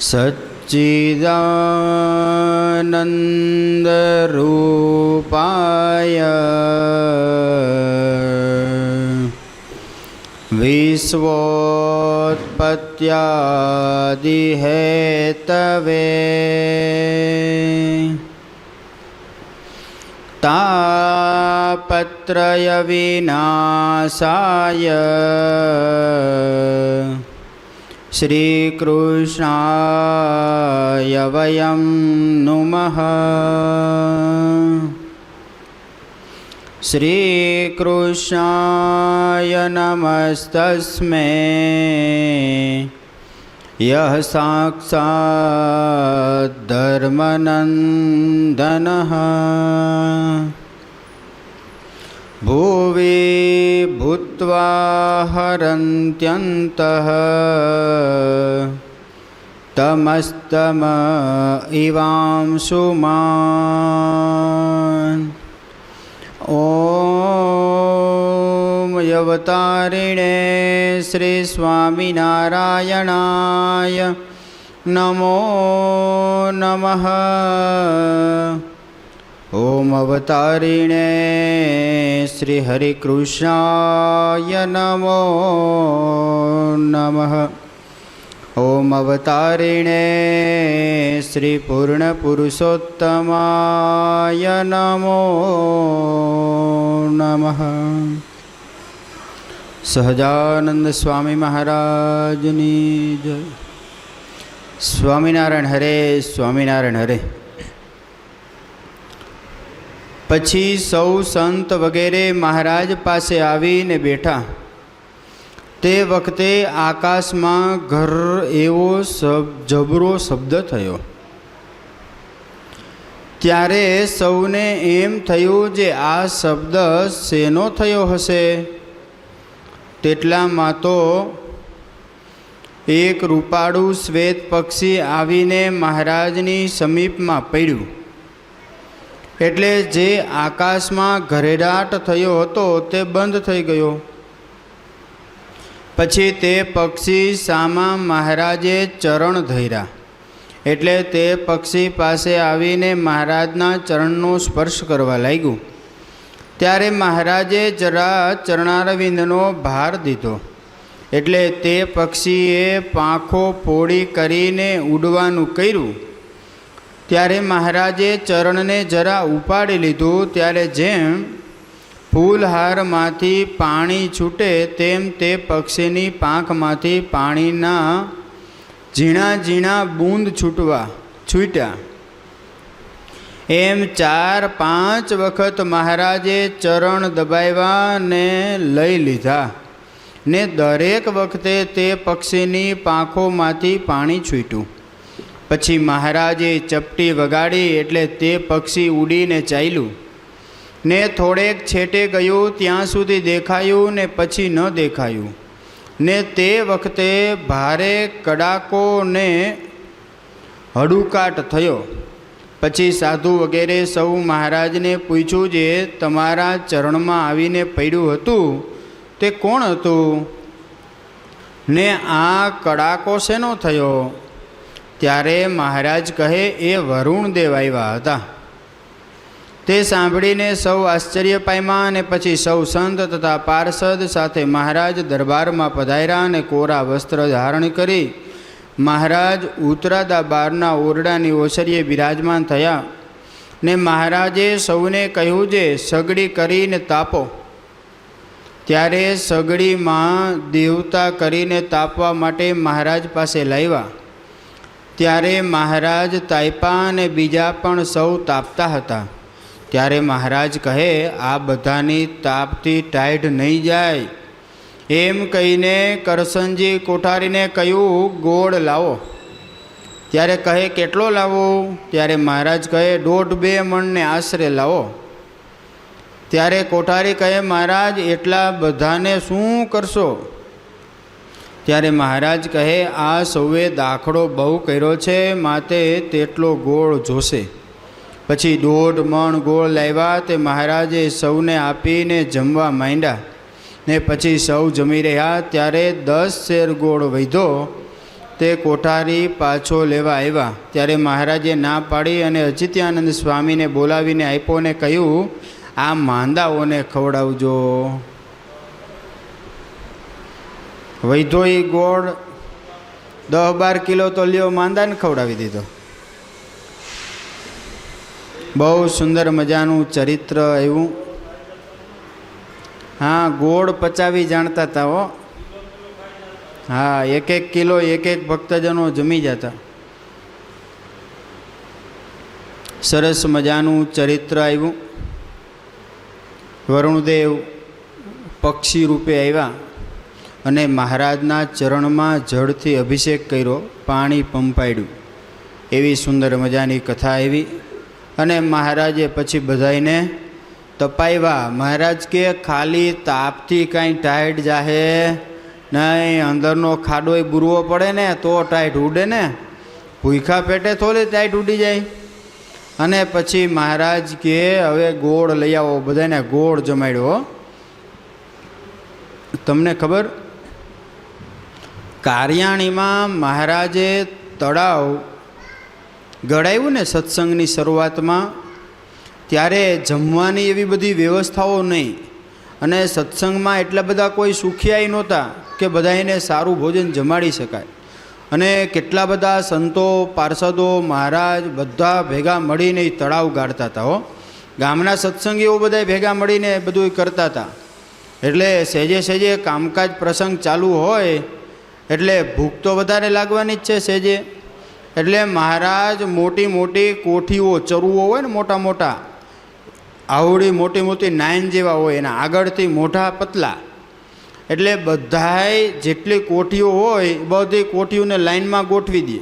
सच्चिदानन्दरूपाय विश्वोत्पत्त्यादिहेतवे तापत्रयविनाशाय श्रीकृष्णाय वयं नुमः। श्रीकृष्णाय नमस्तस्मै यः साक्षात् धर्मनन्दनः भुवि भूत्वा हरन्त्यन्तः तमस्तम इवांशुमान्। ॐ यवतारिणे श्री स्वामिनारायणाय नमो नमः। ॐ अवतारिणे श्री हरिकृष्णाय नमो नमः। ॐ अवतारिणे श्री पूर्णपुरुषोत्तमाय नमो नमः। सहजानंद स्वामी महाराजनी जय। स्वामीनारायण हरे, स्वामीनारायण हरे। પછી સૌ સંત વગેરે મહારાજ પાસે આવીને બેઠા। તે વખતે આકાશમાં ઘર એવો જબરો શબ્દ થયો। ત્યારે સૌને એમ થયું જે આ શબ્દ શેનો થયો હશે। તેટલામાં તો એક રૂપાળું શ્વેત પક્ષી આવીને મહારાજની સમીપમાં પડ્યું। એટલે જે આકાશમાં ઘરેરાટ થયો હતો તે બંધ થઈ ગયો। પછી તે પક્ષી સામા મહારાજે ચરણ ધર્યા। એટલે તે પક્ષી પાસે આવીને મહારાજના ચરણનો સ્પર્શ કરવા લાગ્યું। ત્યારે મહારાજે જરા ચરણારવિંદનો ભાર દીધો। એટલે તે પક્ષીએ પાંખો પોળી કરીને ઉડવાનું કર્યું। ત્યારે મહારાજે ચરણને જરા ઉપાડી લીધું। ત્યારે જેમ ફૂલહારમાંથી પાણી છૂટે તેમ તે પક્ષીની પાંખમાંથી પાણીના ઝીણા ઝીણા બૂંદ છૂટ્યા। એમ 4-5 વખત મહારાજે ચરણ દબાવ્યા ને લઈ લીધા ને દરેક વખતે તે પક્ષીની પાંખોમાંથી પાણી છૂટ્યું। પછી મહારાજે ચપટી વગાડી એટલે તે પક્ષી ઉડીને ચાલ્યું ને થોડેક છેટે ગયું ત્યાં સુધી દેખાયું ને પછી ન દેખાયું ને તે વખતે ભારે કડાકો ને હડુકાટ થયો। પછી સાધુ વગેરે સૌ મહારાજને પૂછ્યું જે તમારા ચરણમાં આવીને પડ્યું હતું તે કોણ હતું ને આ કડાકો શેનો થયો। ત્યારે મહારાજ કહે એ વરુણદેવ આવ્યા હતા। તે સાંભળીને સૌ આશ્ચર્ય પામ્યા અને પછી સૌ સંત તથા પાર્ષદ સાથે મહારાજ દરબારમાં પધાર્યા અને કોરા વસ્ત્ર ધારણ કરી મહારાજ ઉતરાદા બારના ઓરડાની ઓસરીએ બિરાજમાન થયા ને મહારાજે સૌને કહ્યું જે સગડી કરીને તાપો। ત્યારે સગડીમાં દેવતા કરીને તાપવા માટે મહારાજ પાસે લાવ્યા। ત્યારે મહારાજ તાપ્યા અને બીજા પણ સૌ તાપતા હતા। ત્યારે મહારાજ કહે આ બધાની તાપથી ટાઢ નહીં જાય। એમ કહીને કરસનજી કોઠારીને કહ્યું ગોળ લાવો। ત્યારે કહે કેટલો લાવો। ત્યારે મહારાજ કહે 1.5-2 મણને આશરે લાવો। ત્યારે કોઠારી કહે મહારાજ એટલા બધાને શું કરશો। ત્યારે મહારાજ કહે આ સૌએ દાખલો બહુ કર્યો છે માટે તેટલો ગોળ જોશે। પછી 1.5 મણ ગોળ લાવ્યા। તે મહારાજે સૌને આપીને જમવા માંડ્યા ને પછી સૌ જમી રહ્યા। ત્યારે 10 શેર ગોળ વધ્યો તે કોઠારી પાછો લેવા આવ્યા ત્યારે મહારાજે ના પાડી અને અચિત્યાનંદ સ્વામીને બોલાવીને આપ્યો ને કહ્યું, આ માંદાઓને ખવડાવજો. વૈધોઈ ગોળ 10-12 કિલો તો લ્યો, માંદાને ખવડાવી દીધો. બહુ સુંદર મજાનું ચરિત્ર આવ્યું. હા, ગોળ પચાવી જાણતા હતા હો. હા, 1-1 કિલો 1-1 ભક્તજનો જમી જતા. સરસ મજાનું ચરિત્ર આવ્યું. વરુણદેવ પક્ષી રૂપે આવ્યા અને મહારાજના ચરણમાં જળથી અભિષેક કર્યો, પાણી પંપાડ્યું. એવી સુંદર મજાની કથા આવી. અને મહારાજે પછી બધાઈને તપાવ્યા. મહારાજ કે ખાલી તાપથી કાંઈ ટાઈટ જાહે નહીં, અંદરનો ખાડોય બુરવો પડે ને તો ટાઈટ ઉડે ને, ભૂખા પેટે થોડી ટાઈટ ઉડી જાય. અને પછી મહારાજ કે હવે ગોળ લઈ આવો. બધાને ગોળ જમાડ્યો. તમને ખબર, કારિયાણીમાં મહારાજે તળાવ ગળાવ્યું ને સત્સંગની શરૂઆતમાં, ત્યારે જમવાની એવી બધી વ્યવસ્થાઓ નહીં. અને સત્સંગમાં એટલા બધા કોઈ સુખિયાઈ નહોતા કે બધાને સારું ભોજન જમાડી શકાય. અને કેટલા બધા સંતો, પાર્ષદો, મહારાજ બધા ભેગા મળીને તળાવ ગાળતા હતા હો. ગામના સત્સંગીઓ બધા ભેગા મળીને બધું કરતા હતા. એટલે સહેજે સહેજે કામકાજ પ્રસંગ ચાલુ હોય એટલે ભૂખ તો વધારે લાગવાની જ છે સહેજે. એટલે મહારાજ મોટી મોટી કોઠીઓ, ચરુઓ હોય ને મોટા મોટા, આવડી મોટી મોટી નાઈન જેવા હોય, એના આગળથી મોઢા પતલા. એટલે બધાય જેટલી કોઠીઓ હોય બધી કોઠીઓને લાઈનમાં ગોઠવી દે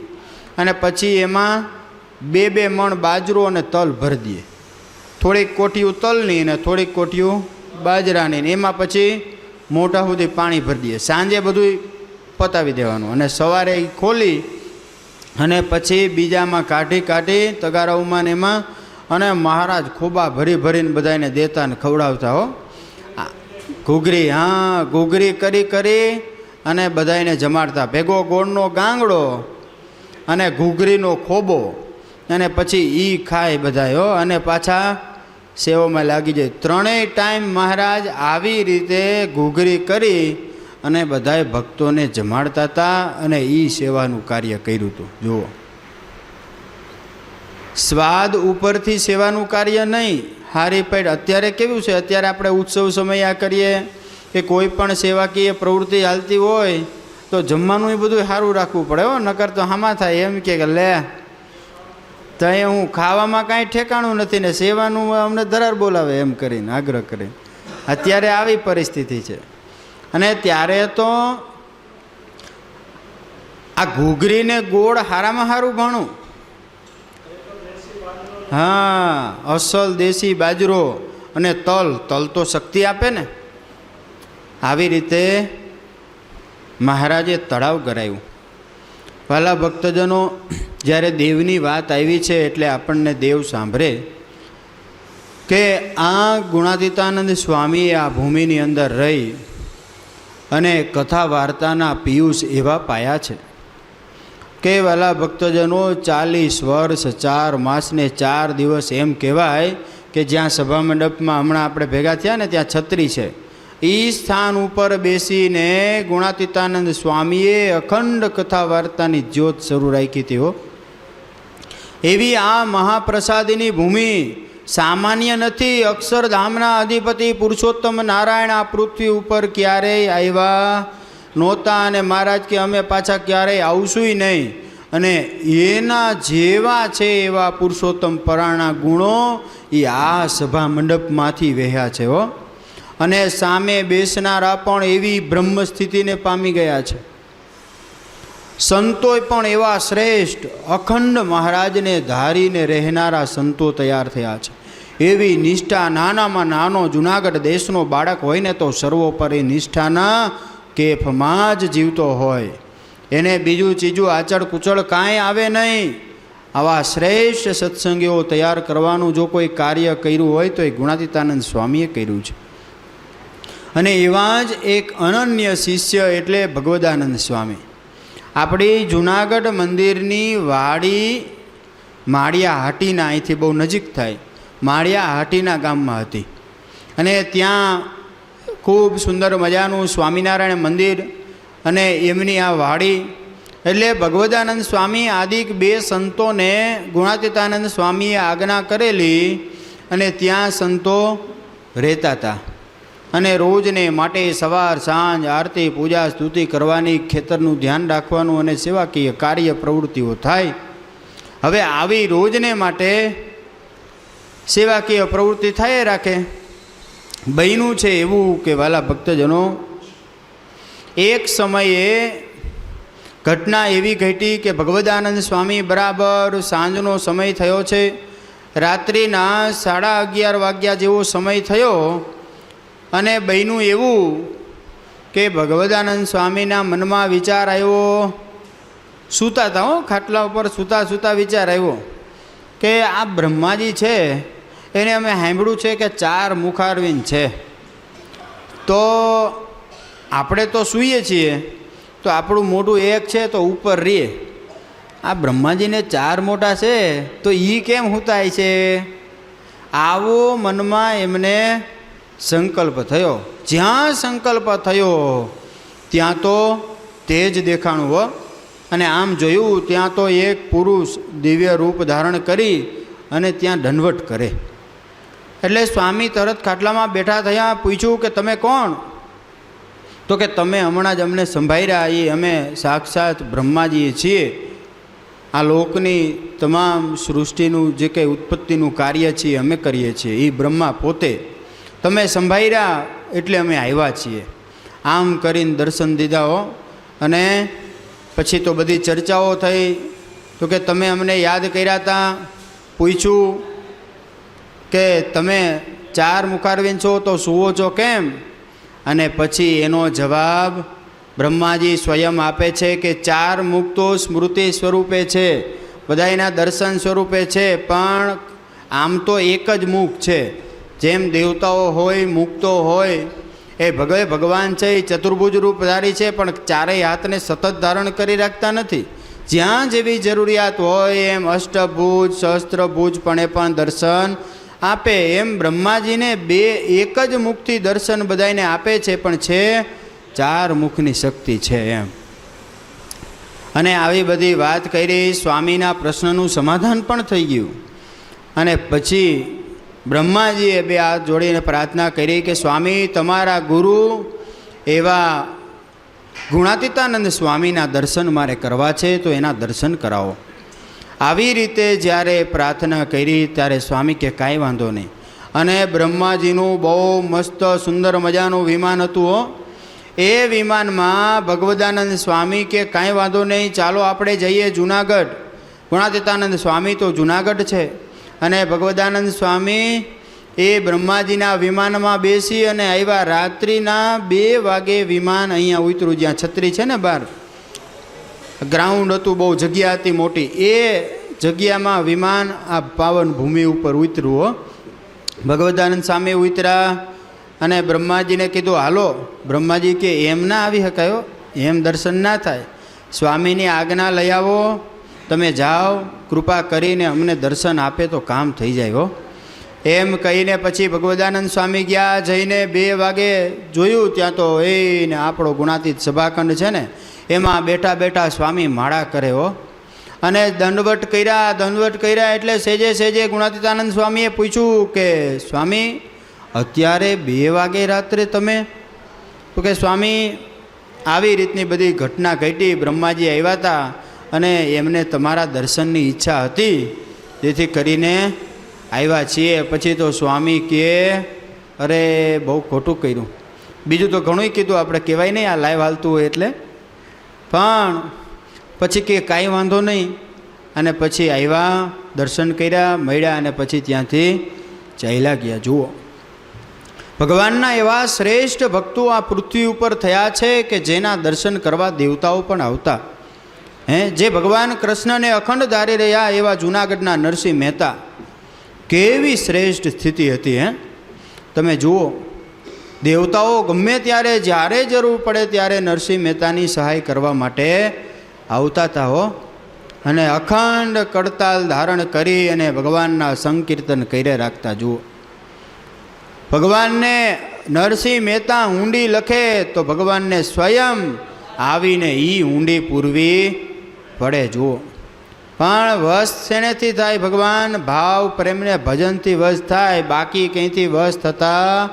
અને પછી એમાં 2-2 મણ બાજરો અને તલ ભરી દે. થોડીક કોઠીઓ તલની અને થોડીક કોઠીઓ બાજરાની, એમાં પછી મોઢા સુધી પાણી ભરી દે. સાંજે બધું પતાવી દેવાનું અને સવારે ખોલી અને પછી બીજામાં કાઢી તગારાઓમાં ને એમાં, અને મહારાજ ખોબા ભરી ભરીને બધાને દેતા ને ખવડાવતા હો. ઘૂઘરી, હા, ઘૂઘરી કરી અને બધાને જમાડતા. ભેગો ગોળનો ગાંગડો અને ઘૂઘરીનો ખોબો, અને પછી ઈ ખાય બધા હો. અને પાછા સેવામાં લાગી જાય. 3 ટાઈમ મહારાજ આવી રીતે ઘૂઘરી કરી અને બધાએ ભક્તોને જમાડતા હતા અને એ સેવાનું કાર્ય કર્યું હતું. જુઓ, સ્વાદ ઉપરથી સેવાનું કાર્ય નહીં, હારી પેટ. અત્યારે કેવું છે, અત્યારે આપણે ઉત્સવ સમય આ કરીએ કે કોઈ પણ સેવાકીય પ્રવૃત્તિ હાલતી હોય તો જમવાનું એ બધું સારું રાખવું પડે હો. નકર તો હામાં થાય એમ કે લે તો એ હું ખાવામાં કાંઈ ઠેકાણું નથી ને સેવાનું અમને ધરાર બોલાવે એમ કરીને આગ્રહ કરીને. અત્યારે આવી પરિસ્થિતિ છે. અને ત્યારે તો આ ઘૂઘરીને ગોળ હારામાં સારું ભણું. હા, અસલ દેશી બાજરો અને તલ તો શક્તિ આપે ને. આવી રીતે મહારાજે તળાવ કરાવ્યું. પહેલાં ભક્તજનો, જ્યારે દેવની વાત આવી છે એટલે આપણને દેવ સાંભળે કે આ ગુણાતીતાનંદ સ્વામીએ આ ભૂમિની અંદર રહી અને કથા વાર્તાના પિયુષ એવા પાયા છે કે વહેલા ભક્તજનો 40 વર્ષ 4 માસ ને 4 દિવસ એમ કહેવાય કે જ્યાં સભા મંડપમાં હમણાં આપણે ભેગા થયા ને ત્યાં છત્રી છે, એ સ્થાન ઉપર બેસીને ગુણાતીતાનંદ સ્વામીએ અખંડ કથા વાર્તાની જ્યોત શરૂ રાખી હતી હો. એવી આ મહાપ્રસાદીની ભૂમિ સામાન્ય નથી. અક્ષરધામના અધિપતિ પુરુષોત્તમ નારાયણ આ પૃથ્વી ઉપર ક્યારેય આવ્યા નહોતા અને મહારાજ કે અમે પાછા ક્યારેય આવશું નહીં. અને એના જેવા છે એવા પુરુષોત્તમ પરાણા ગુણો એ આ સભા મંડપમાંથી વહ્યા છે હો. અને સામે બેસનારા પણ એવી બ્રહ્મ સ્થિતિને પામી ગયા છે. સંતોય પણ એવા શ્રેષ્ઠ અખંડ મહારાજને ધારીને રહેનારા સંતો તૈયાર થયા છે. એવી નિષ્ઠા, નાનામાં નાનો જુનાગઢ દેશનો બાળક હોય ને તો સર્વોપરી નિષ્ઠાના કેફમાં જ જીવતો હોય. એને બીજું ચીજું આચળ કુચળ કાંઈ આવે નહીં. આવા શ્રેષ્ઠ સત્સંગીઓ તૈયાર કરવાનું જો કોઈ કાર્ય કર્યું હોય તો એ ગુણાતીતાનંદ સ્વામીએ કર્યું છે. અને એવા જ એક અનન્ય શિષ્ય એટલે ભગવદાનંદ સ્વામી. આપણી જૂનાગઢ મંદિરની વાડી માળિયા હાટીના અહીંથી બહુ નજીક થાય, માળિયા હાટીના ગામમાં હતી. અને ત્યાં ખૂબ સુંદર મજાનું સ્વામિનારાયણ મંદિર અને એમની આ વાડી. એટલે ભગવદાનંદ સ્વામી આદિક બે સંતોને ગુણાતીતાનંદ સ્વામીએ આજ્ઞા કરેલી અને ત્યાં સંતો રહેતા હતા. અને રોજને માટે સવાર સાંજ આરતી પૂજા સ્તુતિ કરવાની, ખેતરનું ધ્યાન રાખવાનું અને સેવાકીય કાર્ય પ્રવૃત્તિઓ થાય. હવે આવી રોજને માટે સેવાકીય પ્રવૃત્તિ થાય રાખે. બન્યું છે એવું કે વાલા ભક્તજનો, એક સમયે ઘટના એવી ઘટી કે ભગવદાનંદ સ્વામી બરાબર સાંજનો સમય થયો છે, રાત્રિના 11:30 વાગ્યા જેવો સમય થયો. અને બન્યું એવું કે ભગવદાનંદ સ્વામીના મનમાં વિચાર આવ્યો, સૂતા હતા હો, ખાટલા ઉપર સૂતા સૂતા વિચાર આવ્યો કે આ બ્રહ્માજી છે એને અમે સાંભળ્યું છે કે 4 મુખારવિંદ છે. તો આપણે તો સૂઈએ છીએ તો આપણું મોઢું એક છે તો ઉપર રહીએ, આ બ્રહ્માજીને 4 મોઢા છે તો એ કેમ સૂતાય છે? આવો મનમાં એમને સંકલ્પ થયો. જ્યાં સંકલ્પ થયો ત્યાં તો તેજ દેખાણું હો. અને આમ જોયું ત્યાં તો એક પુરુષ દિવ્ય રૂપ ધારણ કરી અને ત્યાં દંડવટ કરે. એટલે સ્વામી તરત ખાટલામાં બેઠા થયા. પૂછ્યું કે તમે કોણ? તો કે તમે હમણાં જ અમને સંભાળ્યા એ અમે સાક્ષાત બ્રહ્માજી છીએ. આ લોકની તમામ સૃષ્ટિનું જે કંઈ ઉત્પત્તિનું કાર્ય છે અમે કરીએ છીએ, એ બ્રહ્મા પોતે. તમે સંભાળ્યા એટલે અમે આવ્યા છીએ. આમ કરીને દર્શન દીધા હો. અને પછી તો બધી ચર્ચાઓ થઈ. તો કે તમે અમને યાદ કર્યા હતા. પૂછ્યું કે તમે 4 મુખારવિંદ છો તો સૂવો છો કેમ? અને પછી એનો જવાબ બ્રહ્માજી સ્વયં આપે છે કે 4 મુખ તો સ્મૃતિ સ્વરૂપે છે, બધાયના દર્શન સ્વરૂપે છે, પણ આમ તો એક જ મુખ છે. જેમ દેવતાઓ હોય, મુક્તો હોય, એ ભગવાન છે એ ચતુર્ભુજ રૂપધારી છે, પણ 4 હાથને સતત ધારણ કરી રાખતા નથી. જ્યાં જેવી જરૂરિયાત હોય એમ અષ્ટભુજ સહસ્ત્રભુજપણે પણ દર્શન આપે. એમ બ્રહ્માજીને એક જ મુખથી દર્શન બધાને આપે છે, પણ છે 4 મુખની શક્તિ છે એમ. અને આવી બધી વાત કરી. સ્વામીના પ્રશ્નનું સમાધાન પણ થઈ ગયું. અને પછી બ્રહ્માજીએ 2 હાથ જોડીને પ્રાર્થના કરી કે સ્વામી, તમારા ગુરુ એવા ગુણાતીતાનંદ સ્વામીના દર્શન મારે કરવા છે, તો એના દર્શન કરાવો. આવી રીતે જ્યારે પ્રાર્થના કરી ત્યારે સ્વામી કે કાંઈ વાંધો નહીં. અને બ્રહ્માજીનું બહુ મસ્ત સુંદર મજાનું વિમાન હતું હો. એ વિમાનમાં ભગવદાનંદ સ્વામી કે કાંઈ વાંધો નહીં, ચાલો આપણે જઈએ જૂનાગઢ. ગુણાતીતાનંદ સ્વામી તો જૂનાગઢ છે. અને ભગવદાનંદ સ્વામી એ બ્રહ્માજીના વિમાનમાં બેસી અને આવ્યા. રાત્રિના 2 વાગે વિમાન અહીંયા ઉતર્યું, જ્યાં છત્રી છે ને બહાર ગ્રાઉન્ડ હતું, બહુ જગ્યા હતી મોટી. એ જગ્યામાં વિમાન આ પાવન ભૂમિ ઉપર ઉતર્યું હો. ભગવદાનંદ સ્વામી ઉતર્યા અને બ્રહ્માજીને કીધું હાલો. બ્રહ્માજી કે એમ ના આવી શકાયો, એમ દર્શન ના થાય, સ્વામીની આજ્ઞા લઈ આવો, તમે જાઓ, કૃપા કરીને અમને દર્શન આપે તો કામ થઈ જાય હો. એમ કહીને પછી ભગવદાનંદ સ્વામી ગયા. જઈને 2 વાગે જોયું ત્યાં તો એને આપણો ગુણાતીત સભાખંડ છે ને એમાં બેઠા બેઠા સ્વામી માળા કરે હો. અને દંડવટ કર્યા. એટલે સેજે ગુણાતીતાનંદ સ્વામીએ પૂછ્યું કે સ્વામી, અત્યારે 2 વાગે રાત્રે તમે? તો કે સ્વામી, આવી રીતની બધી ઘટના ઘટી. બ્રહ્માજી આવ્યા હતા અને એમને તમારા દર્શનની ઈચ્છા હતી, જેથી કરીને આવ્યા છીએ. પછી તો સ્વામી કહે અરે બહુ ખોટું કર્યું. બીજું તો ઘણું કીધું, આપણે કહેવાય નહીં આ લાઈવ હાલતું હોય એટલે. પણ પછી કે કાંઈ વાંધો નહીં. અને પછી આવ્યા, દર્શન કર્યા, મળ્યા અને પછી ત્યાંથી ચાલ્યા ગયા. જુઓ, ભગવાનના એવા શ્રેષ્ઠ ભક્તો આ પૃથ્વી ઉપર થયા છે કે જેના દર્શન કરવા દેવતાઓ પણ આવતા. જે ભગવાન કૃષ્ણને અખંડ ધારી રહ્યા એવા જૂનાગઢના નરસિંહ મહેતા, કેવી શ્રેષ્ઠ સ્થિતિ હતી. તમે જુઓ, દેવતાઓ ગમે ત્યારે જ્યારે જરૂર પડે ત્યારે નરસિંહ મહેતાની સહાય કરવા માટે આવતા હતા હો, અને અખંડ કડતાલ ધારણ કરી અને ભગવાનના સંકીર્તન કર્યા રાખતા. જુઓ, ભગવાનને નરસિંહ મહેતા ઊંડી લખે તો ભગવાનને સ્વયં આવીને ઊંડી પૂરવી પડે. જુઓ, પણ વશ શેનેથી થાય? ભગવાન ભાવ પ્રેમને ભજનથી વશ થાય, બાકી કંઈથી વશ થતા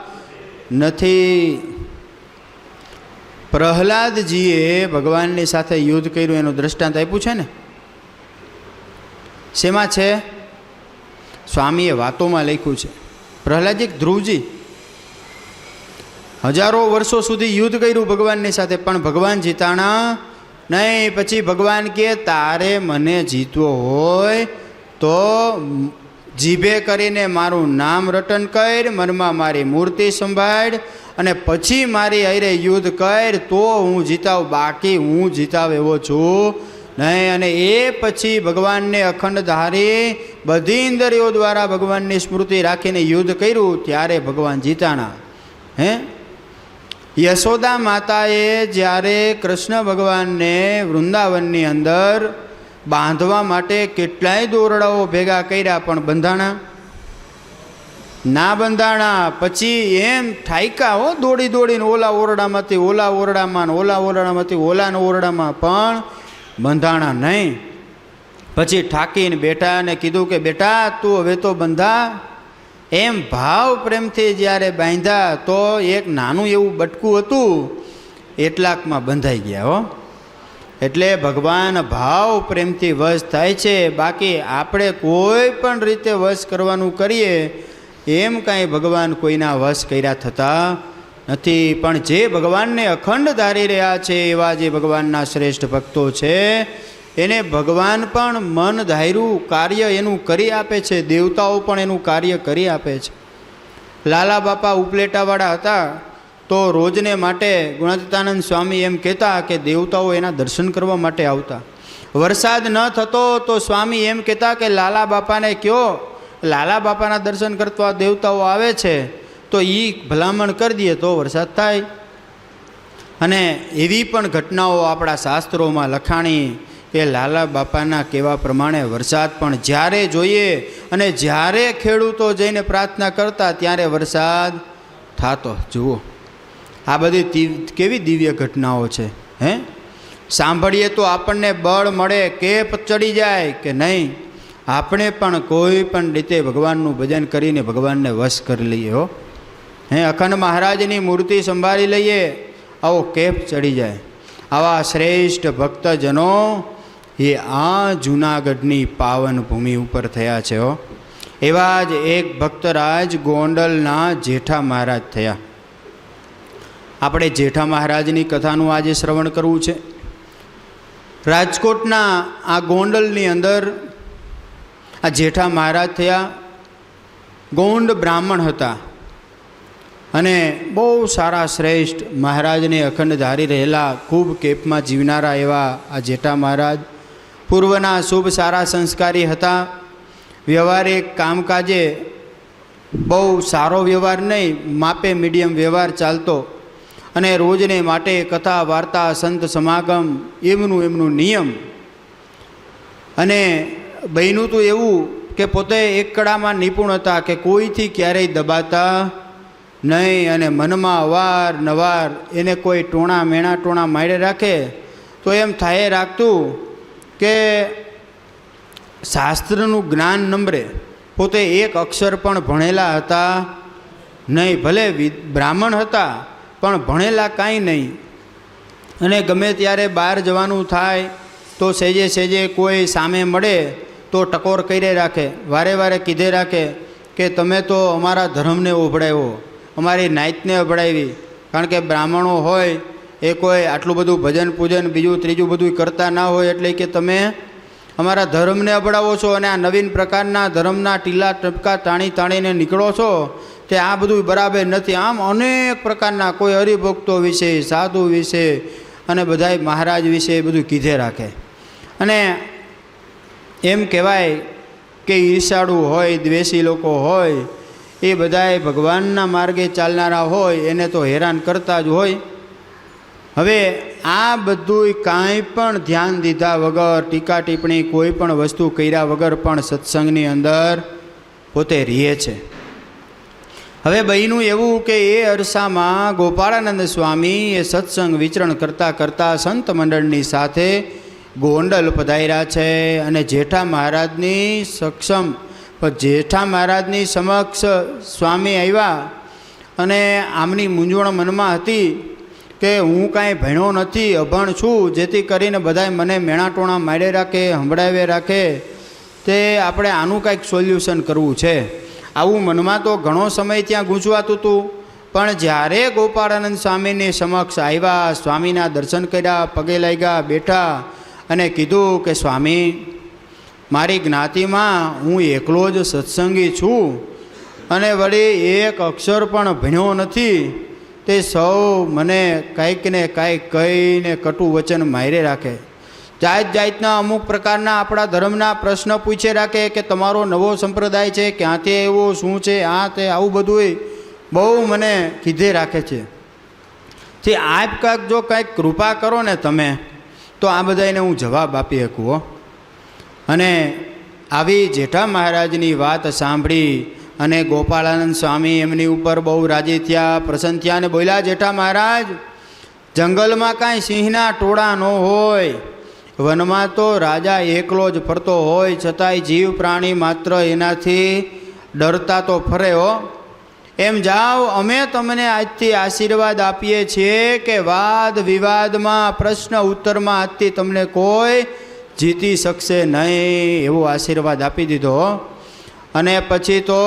નથી. પ્રહલાદજીએ ભગવાનની સાથે યુદ્ધ કર્યું એનું દ્રષ્ટાંત આપ્યું છે ને. શેમાં છે? સ્વામીએ વાતોમાં લખ્યું છે. પ્રહલાદજી ધ્રુવજી હજારો વર્ષો સુધી યુદ્ધ કર્યું ભગવાનની સાથે, પણ ભગવાન જીતાણા નહીં. પછી ભગવાન કહે તારે મને જીતવો હોય તો જીભે કરીને મારું નામ રટન કર, મનમાં મારી મૂર્તિ સંભાળ અને પછી મારી હારે યુદ્ધ કર, તો હું જીતાવ, બાકી હું જીતાવ એવો છું નહીં. અને એ પછી ભગવાનને અખંડ ધારી બધી ઇન્દ્રિયો દ્વારા ભગવાનની સ્મૃતિ રાખીને યુદ્ધ કર્યું, ત્યારે ભગવાન જીતાણા. હે, યશોદા માતાએ જ્યારે કૃષ્ણ ભગવાનને વૃંદાવનની અંદર બાંધવા માટે કેટલાય દોરડાઓ ભેગા કર્યા, પણ બંધાણા ના બંધાણા. પછી એમ ઠાયકા હો, દોડી દોડીને ઓલા ઓરડામાંથી ઓલા ઓરડામાં, ઓલા ઓરડામાંથી ઓલાના ઓરડામાં, પણ બંધાણા નહીં. પછી ઠાકીને બેઠા અને કીધું કે બેટા તું હવે તો બંધા. એમ ભાવ પ્રેમથી જ્યારે બાંધ્યા તો એક નાનું એવું બટકું હતું, એટલાકમાં બંધાઈ ગયા હો. એટલે ભગવાન ભાવ પ્રેમથી વશ થાય છે, બાકી આપણે કોઈ પણ રીતે વશ કરવાનું કરીએ એમ કાંઈ ભગવાન કોઈના વશ કર્યા થતા નથી. પણ જે ભગવાનને અખંડ ધારી રહ્યા છે એવા જે ભગવાનના શ્રેષ્ઠ ભક્તો છે એને ભગવાન પણ મન ધાર્યું કાર્ય એનું કરી આપે છે, દેવતાઓ પણ એનું કાર્ય કરી આપે છે. લાલા બાપા ઉપલેટાવાળા હતા તો રોજને માટે ગુણાતીતાનંદ સ્વામી એમ કહેતા કે દેવતાઓ એના દર્શન કરવા માટે આવતા. વરસાદ ન થતો તો સ્વામી એમ કહેતા કે લાલા બાપાને કહો, લાલા બાપાના દર્શન કરતા દેવતાઓ આવે છે તો એ ભલામણ કરી દઈએ તો વરસાદ થાય. અને એવી પણ ઘટનાઓ આપણા શાસ્ત્રોમાં લખાણી કે લાલા બાપાના કહેવા પ્રમાણે વરસાદ પણ જ્યારે જોઈએ અને જ્યારે ખેડૂતો જઈને પ્રાર્થના કરતા ત્યારે વરસાદ થતો. જુઓ, આ બધી કેવી દિવ્ય ઘટનાઓ છે. હે, સાંભળીએ તો આપણને બળ મળે, કેપ ચડી જાય કે નહીં. આપણે પણ કોઈ પણ રીતે ભગવાનનું ભજન કરીને ભગવાનને વશ કરી લઈએ હો. હે, અખંડ મહારાજની મૂર્તિ સંભાળી લઈએ, આવો કેપ ચડી જાય. આવા શ્રેષ્ઠ ભક્તજનો એ આ જૂનાગઢની પાવન ભૂમિ ઉપર થયા છે હો. એવા જ એક ભક્તરાજ ગોંડલના જેઠા મહારાજ થયા. આપણે જેઠા મહારાજની કથાનું આજે શ્રવણ કરવું છે. રાજકોટના આ ગોંડલની અંદર આ જેઠા મહારાજ થયા. ગોંડ બ્રાહ્મણ હતા અને બહુ સારા શ્રેષ્ઠ મહારાજને અખંડ ધારી રહેલા, ખૂબ કેપમાં જીવનારા એવા આ જેઠા મહારાજ પૂર્વના શુભ સારા સંસ્કારી હતા. વ્યવહારિક કામકાજે બહુ સારો વ્યવહાર નહીં, માપે મીડિયમ વ્યવહાર ચાલતો. અને રોજને માટે કથા વાર્તા સંત સમાગમ એમનું નિયમ. અને બહેનું તો એવું કે પોતે એક કળામાં નિપુણ હતા કે કોઈથી ક્યારેય દબાતા નહીં. અને મનમાં અવારનવાર એને કોઈ ટોણા મેણા ટોણા મારે રાખે તો એમ થાય રાખતું કે શાસ્ત્રનું જ્ઞાન નંબરે પોતે એક અક્ષર પણ ભણેલા હતા નહીં. ભલે બ્રાહ્મણ હતા પણ ભણેલા કાંઈ નહીં. અને ગમે ત્યારે બહાર જવાનું થાય તો સેજે સેજે કોઈ સામે મળે તો ટકોર કરી રાખે, વારે વારે કીધે રાખે કે તમે તો અમારા ધર્મને ઓભળાવ્યો, અમારી નાયતને અભડાવી. કારણ કે બ્રાહ્મણો હોય એ કોઈ આટલું બધું ભજન પૂજન બીજું ત્રીજું બધું કરતા ના હોય, એટલે કે તમે અમારા ધર્મને અભડાવો છો અને આ નવીન પ્રકારના ધર્મના ટીલા ટપકા તાણી તાણીને નીકળો છો તે આ બધું બરાબર નથી. આમ અનેક પ્રકારના કોઈ હરિભક્તો વિશે, સાધુ વિશે અને બધાય મહારાજ વિશે એ બધું કીધે રાખે. અને એમ કહેવાય કે ઈર્ષાળુ હોય, દ્વેષી લોકો હોય એ બધાય ભગવાનના માર્ગે ચાલનારા હોય એને તો હેરાન કરતા જ હોય. હવે આ બધું કાંઈ પણ ધ્યાન દીધા વગર, ટીકા ટિપ્પણી કોઈ પણ વસ્તુ કર્યા વગર પણ સત્સંગની અંદર પોતે રહે છે. હવે બહેનું એવું કે એ અરસામાં ગોપાળાનંદ સ્વામી એ સત્સંગ વિચરણ કરતાં કરતાં સંત મંડળની સાથે ગોંડલ પધાર્યા છે અને જેઠા મહારાજની જેઠા મહારાજની સમક્ષ સ્વામી આવ્યા અને આમની મૂંઝવણ મનમાં હતી કે હું કાંઈ ભણ્યો નથી, અભણ છું, જેથી કરીને બધાય મને મેણાટોણા મારે રાખે, સંભળાવે રાખે, તે આપણે આનું કાંઈક સોલ્યુશન કરવું છે. આવું મનમાં તો ઘણો સમય ત્યાં ગૂંચવાતું હતું. પણ જ્યારે ગોપાળાનંદ સ્વામીની સમક્ષ આવ્યા, સ્વામીના દર્શન કર્યા, પગે લાગ્યા, બેઠા અને કીધું કે સ્વામી, મારી જ્ઞાતિમાં હું એકલો જ સત્સંગી છું અને વળી એક અક્ષર પણ ભણ્યો નથી, તે સૌ મને કાંઈક ને કાંઈક કહીને કટુ વચન મારે રાખે, જાત જાતના અમુક પ્રકારના આપણા ધર્મના પ્રશ્ન પૂછે રાખે કે તમારો નવો સંપ્રદાય છે, ક્યાંથી આવ્યો, શું છે, આ તે આવું બધું બહુ મને કીધે રાખે છે. તે આપ કાંઈક જો કાંઈક કૃપા કરો ને તમે, તો આ બધાને હું જવાબ આપી શકું હો. અને આવી જેઠા મહારાજની વાત સાંભળી અને ગોપાળાનંદ સ્વામી એમની ઉપર બહુ રાજી થયા, પ્રસન્ન થયા અને બોલ્યા, જેઠા મહારાજ, જંગલમાં કાંઈ સિંહના ટોળા ન હોય, વનમાં તો રાજા એકલો જ ફરતો હોય, છતાંય જીવ પ્રાણી માત્ર એનાથી ડરતા તો ફરે હો. એમ જાઓ, અમે તમને આજથી આશીર્વાદ આપીએ છીએ કે વાદ વિવાદમાં, પ્રશ્ન ઉત્તરમાં આજથી તમને કોઈ જીતી શકશે નહીં, એવો આશીર્વાદ આપી દીધો. અને પછી તો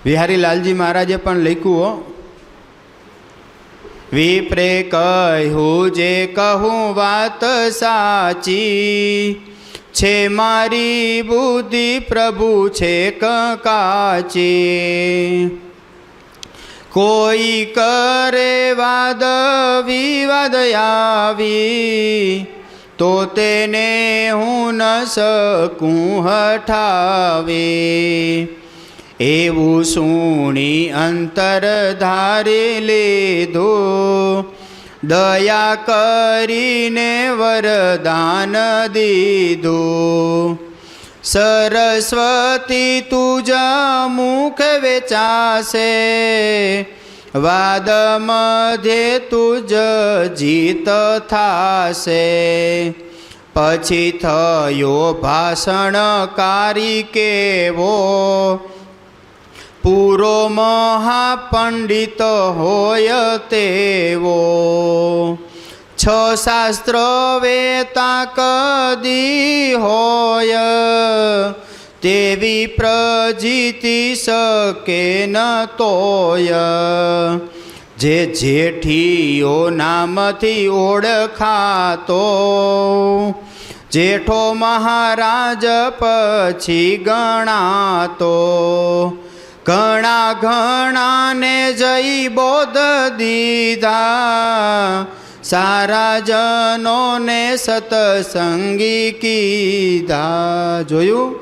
વિહારી લાલજી મહારાજે પણ લખ્યું હો, વિપ્રે કહ્યું જે કહું વાત સાચી, છે મારી બુદ્ધિ પ્રભુ છે કાચી, કોઈ કરે વાદ વિવાદ આવી, તો તેને હું ન શકું હઠાવી, એવું સુણી અંતર ધારી લીધું, દયા કરીને વરદાન દીધું, સરસ્વતી તુજ મુખ વેચાશે, વાદ મધ્યે તુજ જીત થાશે. પછી થયો ભાષણકારી કેવો, પૂરો મહાપંડિત હોય તેવો, 6 શાસ્ત્ર વેતા કદી હોય, તેવી પ્રજીતિ શકે ન તોય, જે જેઠીઓ નામથી ઓળખાતો, જેઠો મહારાજ પછી ગણાતો, ઘણા ઘણાને જઈ બોધ દીધા, સારા જનોને સતસંગી કીધા. જોયું,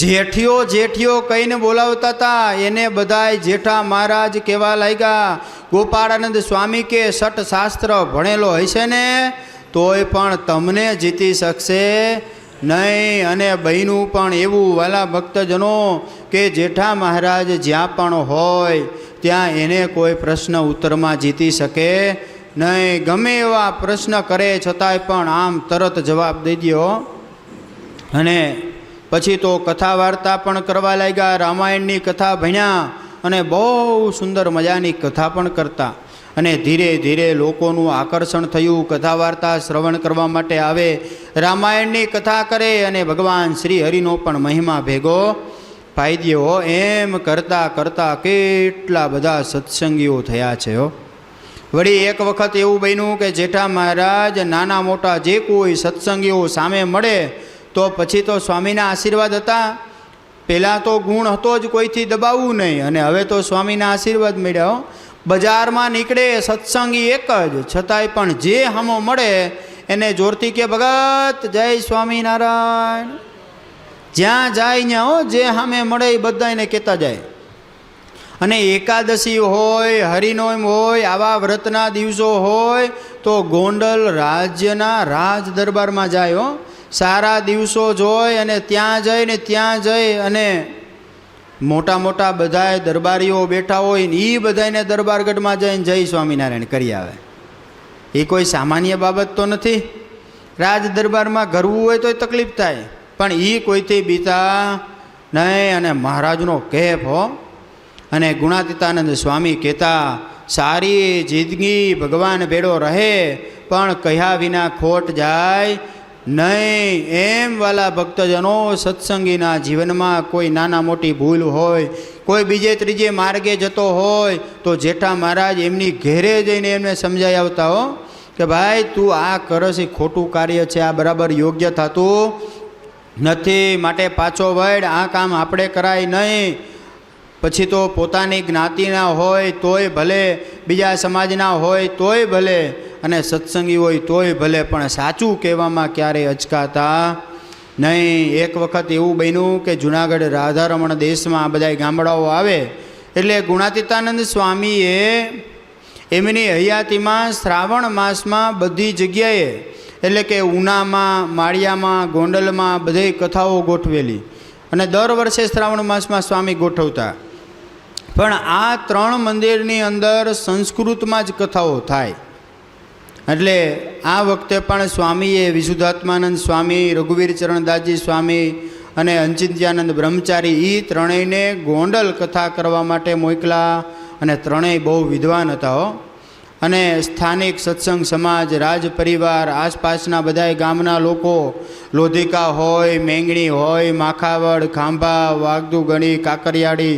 જેઠીઓ કહીને બોલાવતા હતા, એને બધાય જેઠા મહારાજ કહેવા લાગ્યા. ગોપાળાનંદ સ્વામી કે 6 શાસ્ત્ર ભણેલો હશે ને તોય પણ તમને જીતી શકશે નહીં. અને બહેનું પણ એવું, વાલા ભક્તજનો, કે જેઠા મહારાજ જ્યાં પણ હોય ત્યાં એને કોઈ પ્રશ્ન ઉત્તરમાં જીતી શકે નહીં. ગમે એવા પ્રશ્ન કરે છતાંય પણ આમ તરત જવાબ દઈ દો. અને પછી તો કથા વાર્તા પણ કરવા લાગ્યા, રામાયણની કથા ભણ્યા અને બહુ સુંદર મજાની કથા પણ કરતા. અને ધીરે ધીરે લોકોનું આકર્ષણ થયું, કથા વાર્તા શ્રવણ કરવા માટે આવે, રામાયણની કથા કરે અને ભગવાન શ્રી હરિનો પણ મહિમા ભેગો પાઈ દ્યો. એમ કરતાં કરતાં કેટલા બધા સત્સંગીઓ થયા છે હો. વળી એક વખત એવું બન્યું કે જેઠા મહારાજ નાના મોટા જે કોઈ સત્સંગીઓ સામે મળે તો પછી તો સ્વામીના આશીર્વાદ હતા. પહેલાં તો ગુણ હતો જ, કોઈથી દબાવવું નહીં, અને હવે તો સ્વામીના આશીર્વાદ મળ્યા. બજારમાં નીકળે સત્સંગી એક જ, છતાંય પણ જે હમો મળે એને જોરથી કે ભગત જય સ્વામિનારાયણ. જ્યાં જાય ત્યાં જે સામે મળે એ બધાને કહેતા જાય. અને એકાદશી હોય, હરિનોમ હોય, આવા વ્રતના દિવસો હોય તો ગોંડલ રાજ્યના રાજ દરબારમાં જાય. સારા દિવસો જોઈ અને ત્યાં જઈ અને મોટા મોટા બધાય દરબારીઓ બેઠા હોય ને એ બધાને દરબારગઢમાં જઈને જય સ્વામિનારાયણ કરી આવે. એ કોઈ સામાન્ય બાબત તો નથી. રાજ દરબારમાં ગરવું હોય તોય તકલીફ થાય, પણ એ કોઈથી બીતા નહીં. અને મહારાજનો કેફ હો. અને ગુણાતીતાનંદ સ્વામી કહેતા, સારી જિંદગી ભગવાન ભેળો રહે પણ કહ્યા વિના ખોટ જાય નહીં. એમ વાલા ભક્તજનો, સત્સંગીના જીવનમાં કોઈ નાના મોટી ભૂલ હોય, કોઈ બીજે ત્રીજે માર્ગે જતો હોય તો જેઠા મહારાજ એમની ઘેરે જઈને એમને સમજાઈ આવતા હો કે ભાઈ તું આ કરસ એ ખોટું કાર્ય છે, આ બરાબર યોગ્ય થતું નથી, માટે પાછો વળ, આ કામ આપણે કરાય નહીં. પછી તો પોતાની જ્ઞાતિના હોય તોય ભલે, બીજા સમાજના હોય તોય ભલે, અને સત્સંગી હોય તોય ભલે, પણ સાચું કહેવામાં ક્યારેય અચકાતા નહીં. એક વખત એવું બન્યું કે જુનાગઢ રાધારમણ દેશમાં આ બધા ગામડાઓ આવે એટલે ગુણાતીતાનંદ સ્વામીએ એમની હયાતીમાં શ્રાવણ માસમાં બધી જગ્યાએ, એટલે કે ઉનામાં, માળિયામાં, ગોંડલમાં બધે કથાઓ ગોઠવેલી. અને દર વર્ષે શ્રાવણ માસમાં સ્વામી ગોઠવતા. પણ આ 3 મંદિરની અંદર સંસ્કૃતમાં જ કથાઓ થાય. એટલે આ વખતે પણ સ્વામીએ વિશુદ્ધાત્માનંદ સ્વામી, રઘુવીર ચરણદાસજી સ્વામી અને અંચિત્યાનંદ બ્રહ્મચારી એ ત્રણેયને ગોંડલ કથા કરવા માટે મોકલા. અને ત્રણેય બહુ વિદ્વાન હતા. અને સ્થાનિક સત્સંગ સમાજ, રાજ પરિવાર, આસપાસના બધાય ગામના લોકો, લોધિકા હોય, મેંગણી હોય, માખાવડ, ખાંભા, વાગદુ ગણી, કાકરિયાળી,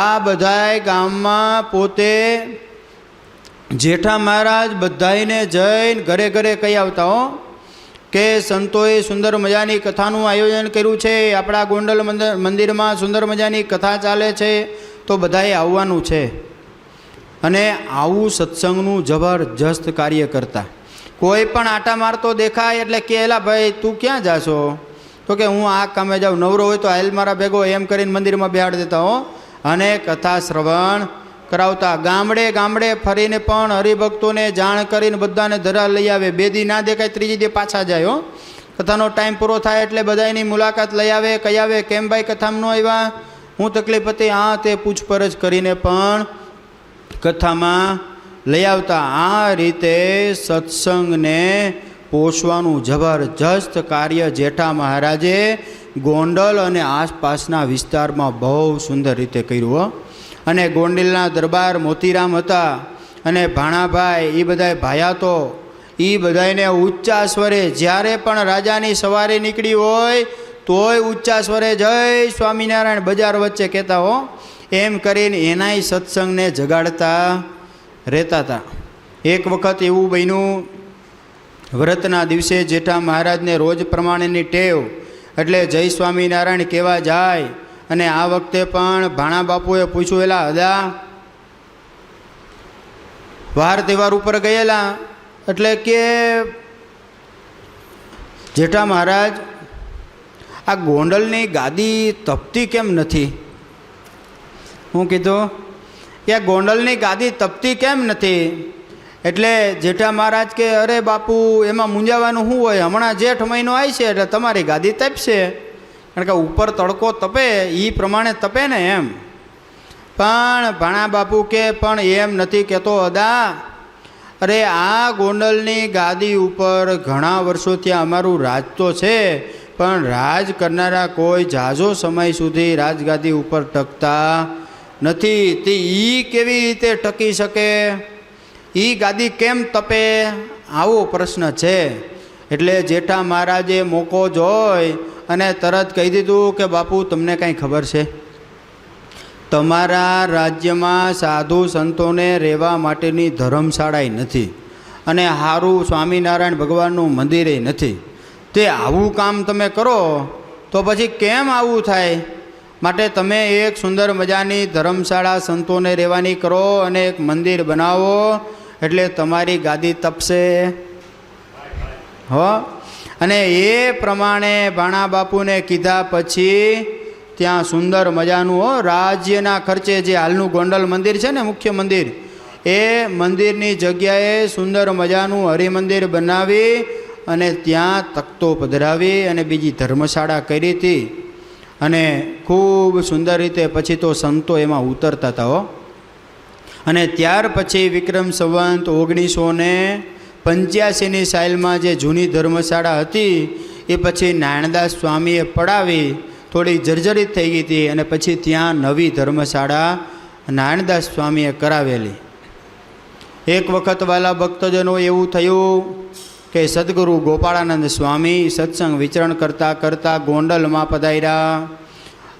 આ બધાય ગામમાં પોતે જેઠા મહારાજ બધાઈને જઈને ઘરે ઘરે કહી આવતા કે સંતોએ સુંદર મજાની કથાનું આયોજન કર્યું છે, આપણા ગોંડલ મંદિરમાં સુંદર મજાની કથા ચાલે છે, તો બધાએ આવવાનું છે. અને આવું સત્સંગનું જબરજસ્ત કાર્ય કરતા. કોઈ પણ આટા મારતો દેખાય એટલે કે એલા ભાઈ તું ક્યાં જાશો? તો કે હું આ કામે જાઉં, નવરો હોય તો હાલ મારા ભેગો, એમ કરીને મંદિરમાં બેહાડ દેતા. અને કથા શ્રવણ કરાવતા. ગામડે ગામડે ફરીને પણ હરિભક્તોને જાણ કરીને બધાને ધરા લઈ આવે. 2 દી ના દેખાય, 3જી દી પાછા જાય. કથાનો ટાઈમ પૂરો થાય એટલે બધાની મુલાકાત લઈ આવે, કહી આવે કેમ ભાઈ કથામાં ન આવ્યા, હું તકલીફ હતી, આ તે પૂછપરછ કરીને પણ કથામાં લઈ આવતા. આ રીતે સત્સંગને પોષવાનું જબરજસ્ત કાર્ય જેઠા મહારાજે ગોંડલ અને આસપાસના વિસ્તારમાં બહુ સુંદર રીતે કર્યું. અને ગોંડલના દરબાર મોતીરામ હતા અને ભાણાભાઈ, એ બધાય ભાયાતો, એ બધાને ઊંચા સ્વરે જ્યારે પણ રાજાની સવારી નીકળી હોય તોય ઊંચા સ્વરે જય સ્વામિનારાયણ બજાર વચ્ચે કહેતા. એમ કરીને એનાય સત્સંગને જગાડતા રહેતા હતા. એક વખત એવું બન્યું, વ્રતના દિવસે જેઠા મહારાજને રોજ પ્રમાણેની ટેવ એટલે જય સ્વામિનારાયણ કહેવા જાય. અને આ વખતે પણ ભાણા બાપુએ પૂછ્યું, એલા હદા વાર તહેવાર ઉપર ગયેલા? એટલે કે જેઠા મહારાજ, આ ગોંડલની ગાદી તપતી કેમ નથી? હું કીધું કે ગોંડલની ગાદી તપતી કેમ નથી? એટલે જેઠા મહારાજ કે અરે બાપુ એમાં મૂંઝાવાનું શું હોય, હમણાં જેઠ મહિનો આવી છે એટલે તમારી ગાદી તપશે. કારણ કે ઉપર તડકો તપે એ પ્રમાણે તપે ને એમ. પણ ભાણા બાપુ કે પણ એમ નથી કહેતો અદા, અરે આ ગોંડલની ગાદી ઉપર ઘણા વર્ષોથી અમારું રાજ તો છે, પણ રાજ કરનારા કોઈ ઝાઝો સમય સુધી રાજગાદી ઉપર ટકતા નથી. તે એ કેવી રીતે ટકી શકે? એ ગાદી કેમ તપે? આવો પ્રશ્ન છે. એટલે જેઠા મહારાજે મોકો જોઈ અને તરત કહી દીધું કે બાપુ તમને કાંઈ ખબર છે? તમારા રાજ્યમાં સાધુ સંતોને રહેવા માટેની ધર્મશાળાય નથી અને સારું સ્વામિનારાયણ ભગવાનનું મંદિરે નથી. તે આવું કામ તમે કરો તો પછી કેમ આવું થાય? માટે તમે એક સુંદર મજાની ધર્મશાળા સંતોને રહેવાની કરો અને એક મંદિર બનાવો એટલે તમારી ગાદી તપશે. અને એ પ્રમાણે ભાણા બાપુને કીધા પછી ત્યાં સુંદર મજાનું રાજ્યના ખર્ચે જે હાલનું ગોંડલ મંદિર છે ને મુખ્ય મંદિર, એ મંદિરની જગ્યાએ સુંદર મજાનું હરિમંદિર બનાવી અને ત્યાં તખતો પધરાવી અને બીજી ધર્મશાળા કરી હતી. અને ખૂબ સુંદર રીતે પછી તો સંતો એમાં ઉતરતા હતા. અને ત્યાર પછી વિક્રમ સંવંત 1985ની સાલમાં જે જૂની ધર્મશાળા હતી એ પછી નારાયણદાસ સ્વામીએ પડાવી, થોડી જર્જરિત થઈ ગઈ હતી અને પછી ત્યાં નવી ધર્મશાળા નારાયણદાસ સ્વામીએ કરાવેલી. એક વખત વાલા ભક્તજનો એવું થયું કે સદગુરુ ગોપાળાનંદ સ્વામી સત્સંગ વિચરણ કરતાં કરતાં ગોંડલમાં પધાર્યા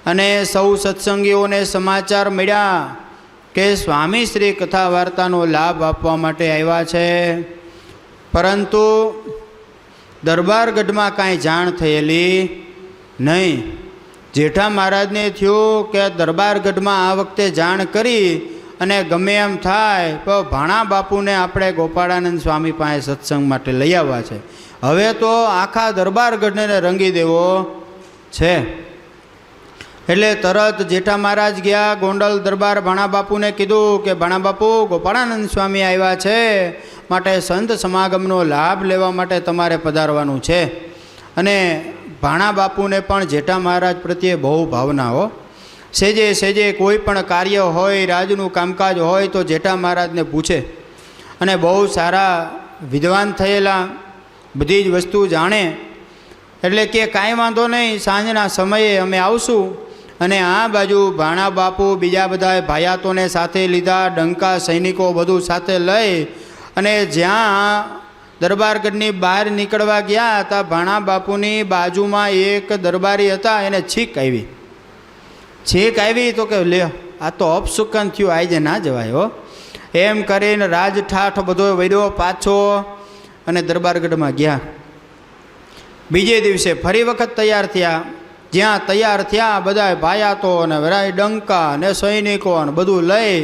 અને સૌ સત્સંગીઓને સમાચાર મળ્યા કે સ્વામી શ્રી કથા વાર્તાનો લાભ આપવા માટે આવ્યા છે. પરંતુ દરબારગઢમાં કાંઈ જાણ થયેલી નહીં. જેઠા મહારાજને થયું કે દરબારગઢમાં આ વખતે જાણ કરી અને ગમે એમ થાય તો ભાણા બાપુને આપણે ગોપાળાનંદ સ્વામી પાસે સત્સંગ માટે લઈ આવવા છે. હવે તો આખા દરબારગઢને રંગી દેવો છે. એટલે તરત જેઠા મહારાજ ગયા ગોંડલ દરબાર ભાણા બાપુને કીધું કે ભાણા બાપુ ગોપાળાનંદ સ્વામી આવ્યા છે, માટે સંત સમાગમનો લાભ લેવા માટે તમારે પધારવાનું છે. અને ભાણા બાપુને પણ જેઠા મહારાજ પ્રત્યે બહુ ભાવના સેજે સેજે કોઈ પણ કાર્ય હોય, રાજનું કામકાજ હોય તો જેઠા મહારાજને પૂછે. અને બહુ સારા વિદ્વાન થયેલા, બધી જ વસ્તુ જાણે. એટલે કે કાંઈ વાંધો નહીં, સાંજના સમયે અમે આવશું. અને આ બાજુ ભાણા બાપુ બીજા બધા ભાયાતોને સાથે લીધા, ડંકા સૈનિકો બધું સાથે લઈ અને જ્યાં દરબારગઢની બહાર નીકળવા ગયા હતા, ભાણા બાપુની બાજુમાં એક દરબારી હતા, એને છીક આવી. છીક આવી તો કે લે આ તો અપશુકન થયું, આજે ના જવાય હો. એમ કરીને રાજઠાઠ બધો વળ્યો પાછો અને દરબારગઢમાં ગયા. બીજે દિવસે ફરી વખત તૈયાર થયા. જ્યાં તૈયાર થયા બધા ભાયાતો અને વરાય ડંકા અને સૈનિકો અને બધું લઈ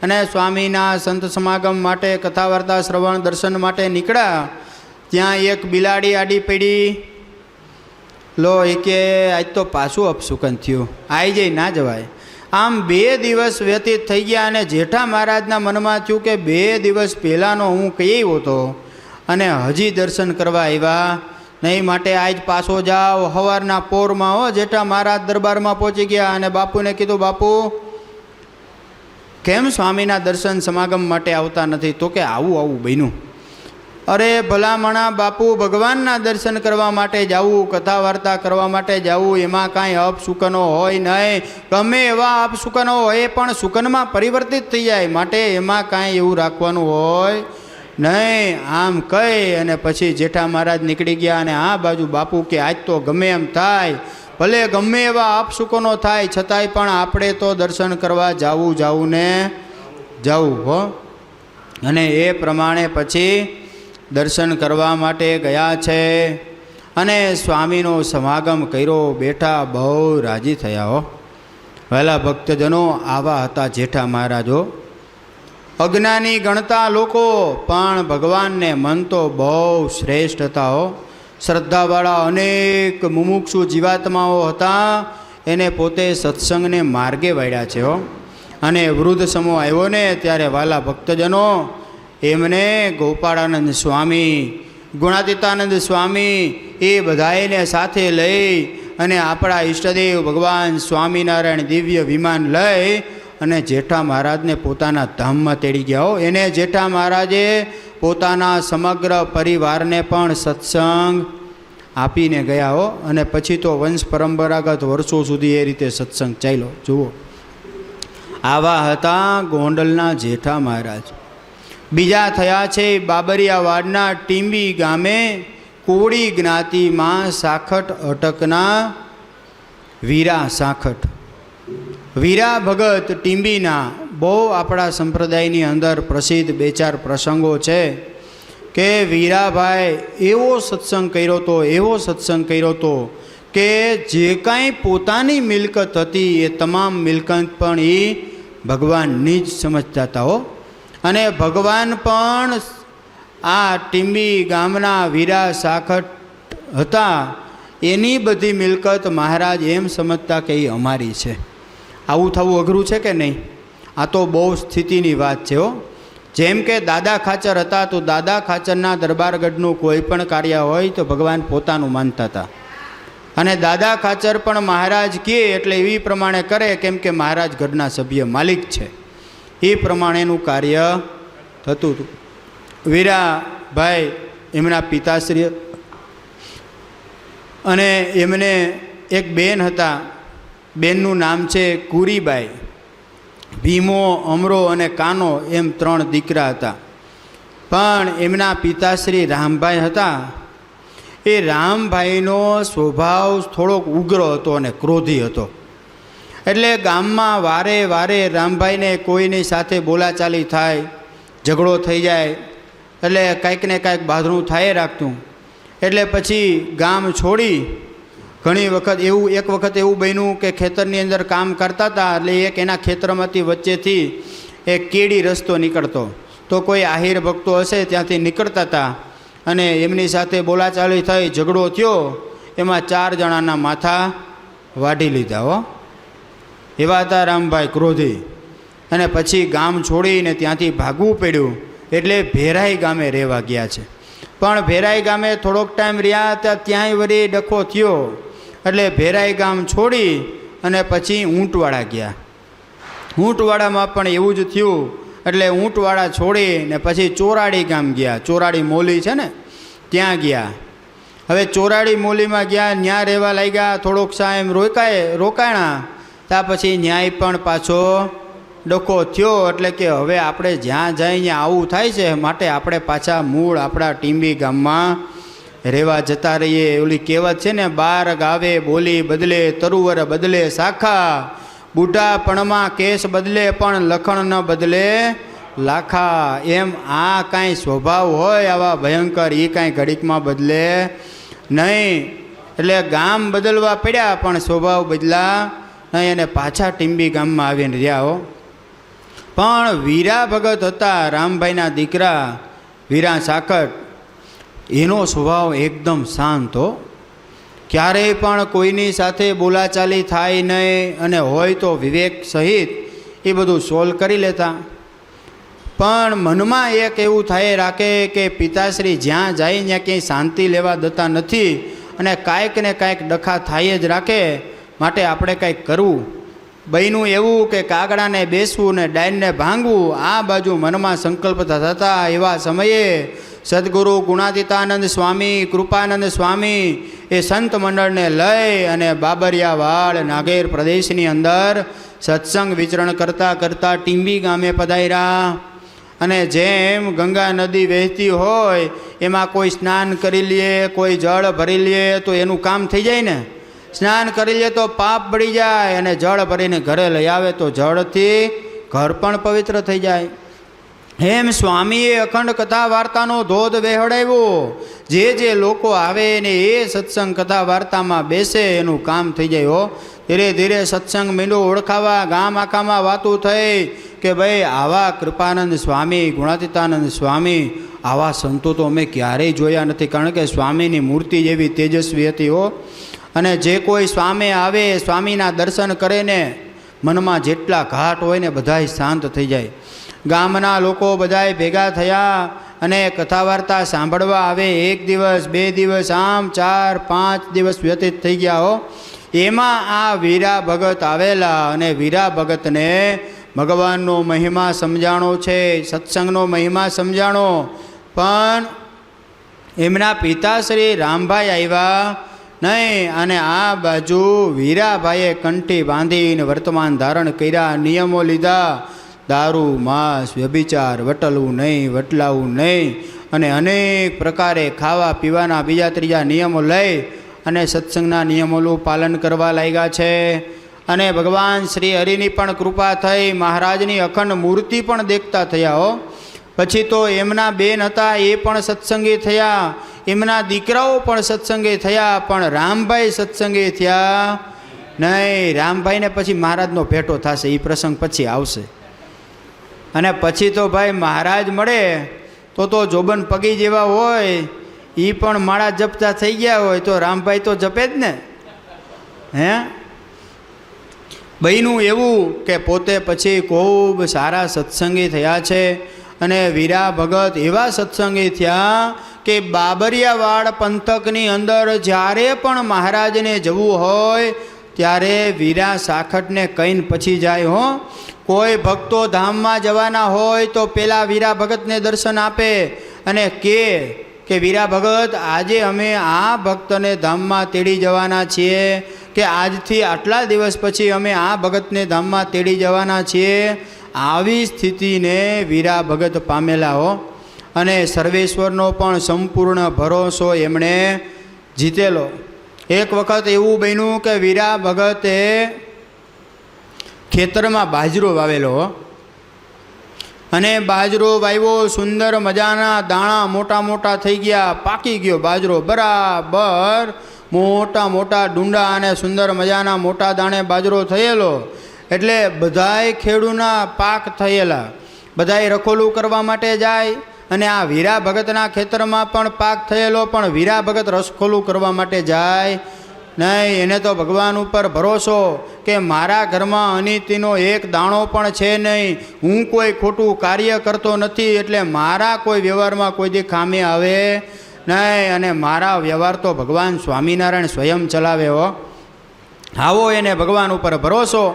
અને સ્વામીના સંત સમાગમ માટે કથા વાર્તા શ્રવણ દર્શન માટે નીકળ્યા. ત્યાં એક બિલાડી આડી પડી. લો એ કે આજ તો પાછું અપશુકન થયું, આઈ જઈ ના જવાય. આમ 2 દિવસ વ્યતીત થઈ ગયા અને જેઠા મહારાજના મનમાં થયું કે 2 દિવસ પહેલાંનો હું કહી હતો અને હજી દર્શન કરવા આવ્યા નહીં, માટે આજ પાછો જાઓ. સવારના પોરમાં જેઠા મહારાજ દરબારમાં પહોંચી ગયા અને બાપુને કીધું, બાપુ કેમ સ્વામીના દર્શન સમાગમ માટે આવતા નથી? તો કે આવું બન્યું. અરે ભલામણા બાપુ, ભગવાનના દર્શન કરવા માટે જવું, કથા વાર્તા કરવા માટે જવું, એમાં કાંઈ અપશુકનો હોય નહીં. ગમે એવા અપશુકનો હોય પણ શુકનમાં પરિવર્તિત થઈ જાય, માટે એમાં કાંઈ એવું રાખવાનું હોય નહીં. આમ કહી અને પછી જેઠા મહારાજ નીકળી ગયા. અને આ બાજુ બાપુ કે આજ તો ગમે એમ થાય, ભલે ગમે એવા અપશુકનો થાય છતાંય પણ આપણે તો દર્શન કરવા જાવું ને જવું હો. અને એ પ્રમાણે પછી દર્શન કરવા માટે ગયા છે અને સ્વામીનો સમાગમ કર્યો. બેઠા બહુ રાજી થયા હો. વહેલા ભક્તજનો આવા હતા જેઠા મહારાજો. અજ્ઞાની ગણતા લોકો પણ ભગવાનને મન તો બહુ શ્રેષ્ઠ હતા હો. શ્રદ્ધાવાળા અનેક મુમુક્ષુ જીવાત્માઓ હતા, એને પોતે સત્સંગને માર્ગે વાળ્યા છે હો. અને વૃદ્ધ સમૂહ આવ્યો ને ત્યારે વાલા ભક્તજનો એમને ગોપાળાનંદ સ્વામી, ગુણાતીતાનંદ સ્વામી એ બધાને સાથે લઈ અને આપણા ઈષ્ટદેવ ભગવાન સ્વામિનારાયણ દિવ્ય વિમાન લઈ અને જેઠા મહારાજને પોતાના ધામમાં તેડી ગયા હો. એને જેઠા મહારાજે પોતાના સમગ્ર પરિવારને પણ સત્સંગ આપીને ગયા હો. અને પછી તો વંશ પરંપરાગત વર્ષો સુધી એ રીતે સત્સંગ ચાલ્યો. જુઓ, આવા હતા ગોંડલના જેઠા મહારાજ. બીજા થયા છે બાબરિયાવાડના ટીંબી ગામે કોળી જ્ઞાતિમાં સાખટ અટકના વીરા સાખટ. વીરા ભગત ટીંબીના બહુ આપણા સંપ્રદાયની અંદર પ્રસિદ્ધ 2-4 પ્રસંગો છે કે વીરાભાઈ એવો સત્સંગ કર્યો હતો કે જે કાંઈ પોતાની મિલકત હતી એ તમામ મિલકત પણ એ ભગવાનની જ સમજતા હતા હો. અને ભગવાન પણ આ ટીંબી ગામના વીરા સાખટ હતા એની બધી મિલકત મહારાજ એમ સમજતા કે એ અમારી છે. આવું થવું અઘરું છે કે નહીં? આ તો બહુ સ્થિતિની વાત છે હો. જેમ કે દાદા ખાચર હતા તો દાદા ખાચરના દરબારગઢનું કોઈ પણ કાર્ય હોય તો ભગવાન પોતાનું માનતા હતા. અને દાદા ખાચર પણ મહારાજ કહે એટલે એવી પ્રમાણે કરે, કેમ કે મહારાજ ગઢના સભ્ય માલિક છે. એ પ્રમાણેનું કાર્ય થતું હતું. વીરાભાઈ એમના પિતાશ્રી અને એમને એક બેન હતા. બેનનું નામ છે કુરીબાઈ. ભીમો, અમરો અને કાનો એમ 3 દીકરા હતા. પણ એમના પિતાશ્રી રામભાઈ હતા. એ રામભાઈનો સ્વભાવ થોડોક ઉગ્ર હતો અને ક્રોધી હતો. એટલે ગામમાં વારે વારે રામભાઈને કોઈની સાથે બોલાચાલી થાય, ઝઘડો થઈ જાય એટલે કાંઈક ને કાંઈક બાંધણું થાય રાખતું. એટલે પછી ગામ છોડી ઘણી વખત એક વખત એવું બન્યું કે ખેતરની અંદર કામ કરતા હતા એટલે એક એના ખેતરમાંથી વચ્ચેથી એક કેડી રસ્તો નીકળતો, તો કોઈ આહિર ભક્તો હશે ત્યાંથી નીકળતા હતા અને એમની સાથે બોલાચાલી થઈ, ઝઘડો થયો. એમાં 4 જણાના માથા વાઢી લીધા હો. એવા હતા રામભાઈ ક્રોધી. અને પછી ગામ છોડીને ત્યાંથી ભાગવું પડ્યું એટલે ભેરાઈ ગામે રહેવા ગયા છે. પણ ભેરાઈ ગામે થોડોક ટાઈમ રહ્યા હતા, ત્યાંય વળી ડખો થયો એટલે ભેરાઈ ગામ છોડી અને પછી ઊંટવાડા ગયા. ઊંટવાડામાં પણ એવું જ થયું એટલે ઊંટવાડા છોડીને પછી ચોરાડી ગામ ગયા. ચોરાડી મોલી છે ને ત્યાં ગયા. હવે ચોરાડી મોલીમાં ગયા, ત્યાં રહેવા લાગ્યા. થોડોક સાયમ રોકાણા ત્યાં પછી ન્યાય પણ પાછો ડખો થયો. એટલે કે હવે આપણે જ્યાં જાય ત્યાં આવું થાય છે, માટે આપણે પાછા મૂળ આપણા ટીંબી ગામમાં રહેવા જતા રહીએ. ઓલી કહેવત છે ને, 12 ગાવે બોલી બદલે, તરુવર બદલે શાખા, બુઢાપણમાં કેસ બદલે પણ લખણ ન બદલે લાખા. એમ આ કાંઈ સ્વભાવ હોય આવા ભયંકર, એ કાંઈ ઘડીકમાં બદલે નહીં. એટલે ગામ બદલવા પડ્યા પણ સ્વભાવ બદલા નહીં અને પાછા ટીંબી ગામમાં આવીને રહ્યા હો. પણ વીરા ભગત હતા, રામભાઈના દીકરા વીરા સાકટ, એનો સ્વભાવ એકદમ શાંત હો. ક્યારેય પણ કોઈની સાથે બોલાચાલી થાય નહીં અને હોય તો વિવેક સહિત એ બધું સોલ્વ કરી લેતા. પણ મનમાં એક એવું થાય રાખે કે પિતાશ્રી જ્યાં જાય ત્યાં ક્યાંય શાંતિ લેવા દેતા નથી અને કાંઈક ને કાંઈક ડખા થાય જ રાખે, માટે આપણે કાંઈક કરવું. બન્યું એવું કે કાગડાને બેસવું ને ડાયનને ભાંગવું, આ બાજુ મનમાં સંકલ્પ થતા. એવા સમયે સદગુરુ ગુણાતીતાનંદ સ્વામી, કૃપાનંદ સ્વામી એ સંત મંડળને લઈ અને બાબરિયાવાડ નાગેર પ્રદેશની અંદર સત્સંગ વિચરણ કરતાં કરતાં ટીંબી ગામે પધાર્યા. અને જેમ ગંગા નદી વહેતી હોય એમાં કોઈ સ્નાન કરી લે, કોઈ જળ ભરી લે તો એનું કામ થઈ જાય ને. સ્નાન કરી લે તો પાપ બળી જાય અને જળ ભરીને ઘરે લઈ આવે તો જળથી ઘર પણ પવિત્ર થઈ જાય. એમ સ્વામીએ અખંડ કથા વાર્તાનો ધોધ વહેવડાવ્યો. જે લોકો આવે ને એ સત્સંગ કથા વાર્તામાં બેસે એનું કામ થઈ જાય હો. ધીરે ધીરે સત્સંગ મીંડો ઓળખાવા ગામ આખામાં વાતું થઈ કે ભાઈ આવા કૃપાનંદ સ્વામી, ગુણાતીતાનંદ સ્વામી, આવા સંતો તો અમે ક્યારેય જોયા નથી. કારણ કે સ્વામીની મૂર્તિ જેવી તેજસ્વી હતી હો. અને જે કોઈ સ્વામી આવે, સ્વામીના દર્શન કરે ને મનમાં જેટલા ઘાટ હોય ને બધાય શાંત થઈ જાય. ગામના લોકો બધાય ભેગા થયા અને કથા વાર્તા સાંભળવા આવે. 1 દિવસ 2 દિવસ આમ 4 5 દિવસ વ્યતીત થઈ ગયા હો. એમાં આ વીરા ભગત આવેલા અને વીરા ભગતને ભગવાનનો મહિમા સમજાણો છે, સત્સંગનો મહિમા સમજાણો. પણ એમના પિતાશ્રી રામભાઈ આવ્યા નહીં અને આ બાજુ વીરાભાઈએ કંઠી બાંધીને વર્તમાન ધારણ કર્યા, નિયમો લીધા. દારૂ, માંસ, વ્યભિચાર, વટલવું નહીં, વટલાવું નહીં અને અનેક પ્રકારે ખાવા પીવાના બીજા ત્રીજા નિયમો લઈ અને સત્સંગના નિયમોનું પાલન કરવા લાગ્યા છે. અને ભગવાન શ્રી હરિની પણ કૃપા થઈ, મહારાજની અખંડ મૂર્તિ પણ દેખતા થયા હો. પછી તો એમના બેન હતા એ પણ સત્સંગી થયા, એમના દીકરાઓ પણ સત્સંગી થયા, પણ રામભાઈ સત્સંગી થયા નહીં. રામભાઈને પછી મહારાજનો ભેટો થશે, એ પ્રસંગ પછી આવશે. અને પછી તો ભાઈ મહારાજ મળે તો જોબન પગી જેવા હોય એ પણ માળા જપતા થઈ ગયા હોય તો રામભાઈ તો જપે જ ને. હે બહેનું એવું કે પોતે પછી ખૂબ સારા સત્સંગી થયા છે અને વીરા ભગત એવા સત્સંગી થયા કે બાબરિયાવાડ પંથકની અંદર જ્યારે પણ મહારાજને જવું હોય ત્યારે વીરા સાખટને કહીને પછી જાય. હો કોઈ ભક્તો ધામમાં જવાના હોય તો પેલા વીરા ભગતને દર્શન આપે અને કે વીરા ભગત આજે અમે આ ભક્તને ધામમાં તેડી જવાના છીએ, કે આજથી આટલા દિવસ પછી અમે આ ભગતને ધામમાં તેડી જવાના છીએ. આવી સ્થિતિને વીરા ભગત પામેલા હો અને સર્વેશ્વરનો પણ સંપૂર્ણ ભરોસો એમણે જીતેલો. એક વખત એવું બન્યું કે વીરા ભગતે ખેતરમાં બાજરો વાવેલો અને બાજરો વાવ્યો, સુંદર મજાના દાણા મોટા મોટા થઈ ગયા, પાકી ગયો બાજરો બરાબર, મોટા મોટા ડુંડા અને સુંદર મજાના મોટા દાણે બાજરો થયેલો. એટલે બધાય ખેડૂના પાક થયેલા, બધાય રખોલું કરવા માટે જાય અને આ વીરા ભગતના ખેતરમાં પણ પાક થયેલો, પણ વીરા ભગત રસખોલું કરવા માટે જાય નહીં. એને તો ભગવાન ઉપર ભરોસો કે મારા ઘરમાં અનિતિનો એક દાણો પણ છે નહીં, હું કોઈ ખોટું કાર્ય કરતો નથી, એટલે મારા કોઈ વ્યવહારમાં કોઈ દી ખામી આવે નહીં અને મારા વ્યવહાર તો ભગવાન સ્વામિનારાયણ સ્વયં ચલાવે હો. આવો એને ભગવાન ઉપર ભરોસો.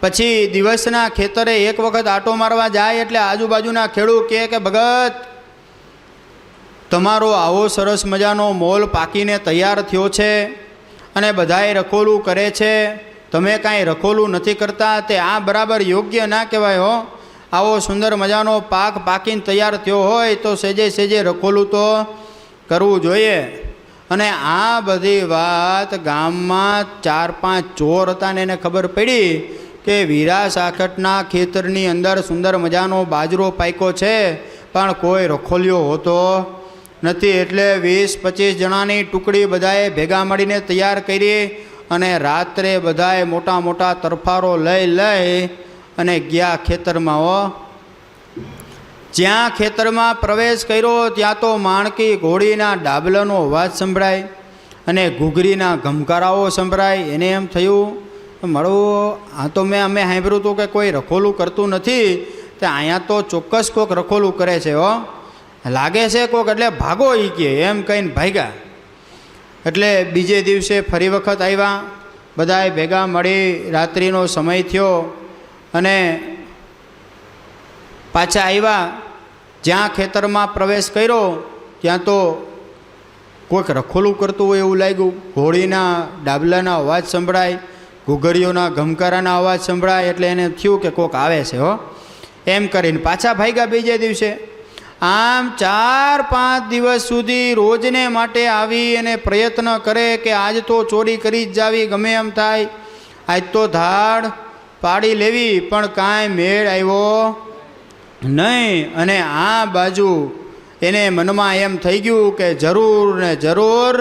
પછી દિવસના ખેતરે એક વખત આટો મારવા જાય એટલે આજુબાજુના ખેડૂત કે ભગત તમારો આવો સરસ મજાનો મોલ પાકીને તૈયાર થયો છે અને બધાએ રખોલું કરે છે, તમે કાંઈ રખોલું નથી કરતા, તે આ બરાબર યોગ્ય ના કહેવાય હો. આવો સુંદર મજાનો પાક પાકીને તૈયાર થયો હોય તો સેજે સેજે રખોલું તો કરવું જોઈએ. અને આ બધી વાત ગામમાં 4-5 ચોર હતા ને એને ખબર પડી કે વીરા સાખટના ખેતરની અંદર સુંદર મજાનો બાજરો પાક્યો છે પણ કોઈ રખોલિયો હોતો નથી. એટલે 20-25 જણાની ટુકડી બધાએ ભેગા મળીને તૈયાર કરી અને રાત્રે બધાએ મોટા મોટા તરફારો લઈ અને ગયા ખેતરમાં હો. જ્યાં ખેતરમાં પ્રવેશ કર્યો ત્યાં તો માણકી ઘોડીના ડાબલાનો અવાજ સંભળાય અને ઘૂઘરીના ઘમકારાઓ સંભળાય. એને એમ થયું મળું આ તો અમે સાંભળ્યું હતું કે કોઈ રખોલું કરતું નથી, તે અહીંયા તો ચોક્કસ કોક રખોલું કરે છે હો, લાગે છે કોક, એટલે ભાગો એ કે એમ કહીને ભાગ્યા. એટલે બીજે દિવસે ફરી વખત આવ્યા, બધાએ ભેગા મળી, રાત્રિનો સમય થયો અને પાછા આવ્યા. જ્યાં ખેતરમાં પ્રવેશ કર્યો ત્યાં તો કોઈક રખોલું કરતું હોય એવું લાગ્યું. ઘોડીના ડાબલાના અવાજ સંભળાય, ઘૂઘરીઓના ઘમકારાના અવાજ સંભળાય. એટલે એને થયું કે કોક આવે છે હો, એમ કરીને પાછા ભાગ્યા બીજે દિવસે. આમ 4-5 દિવસ સુધી રોજને માટે આવી અને પ્રયત્ન કરે કે આજ તો ચોરી કરી જ જાવી, ગમે એમ થાય, આજ તો ધાડ પાડી લેવી, પણ કાંઈ મેળ આવ્યો નહીં. અને આ બાજુ એને મનમાં એમ થઈ ગયું કે જરૂર ને જરૂર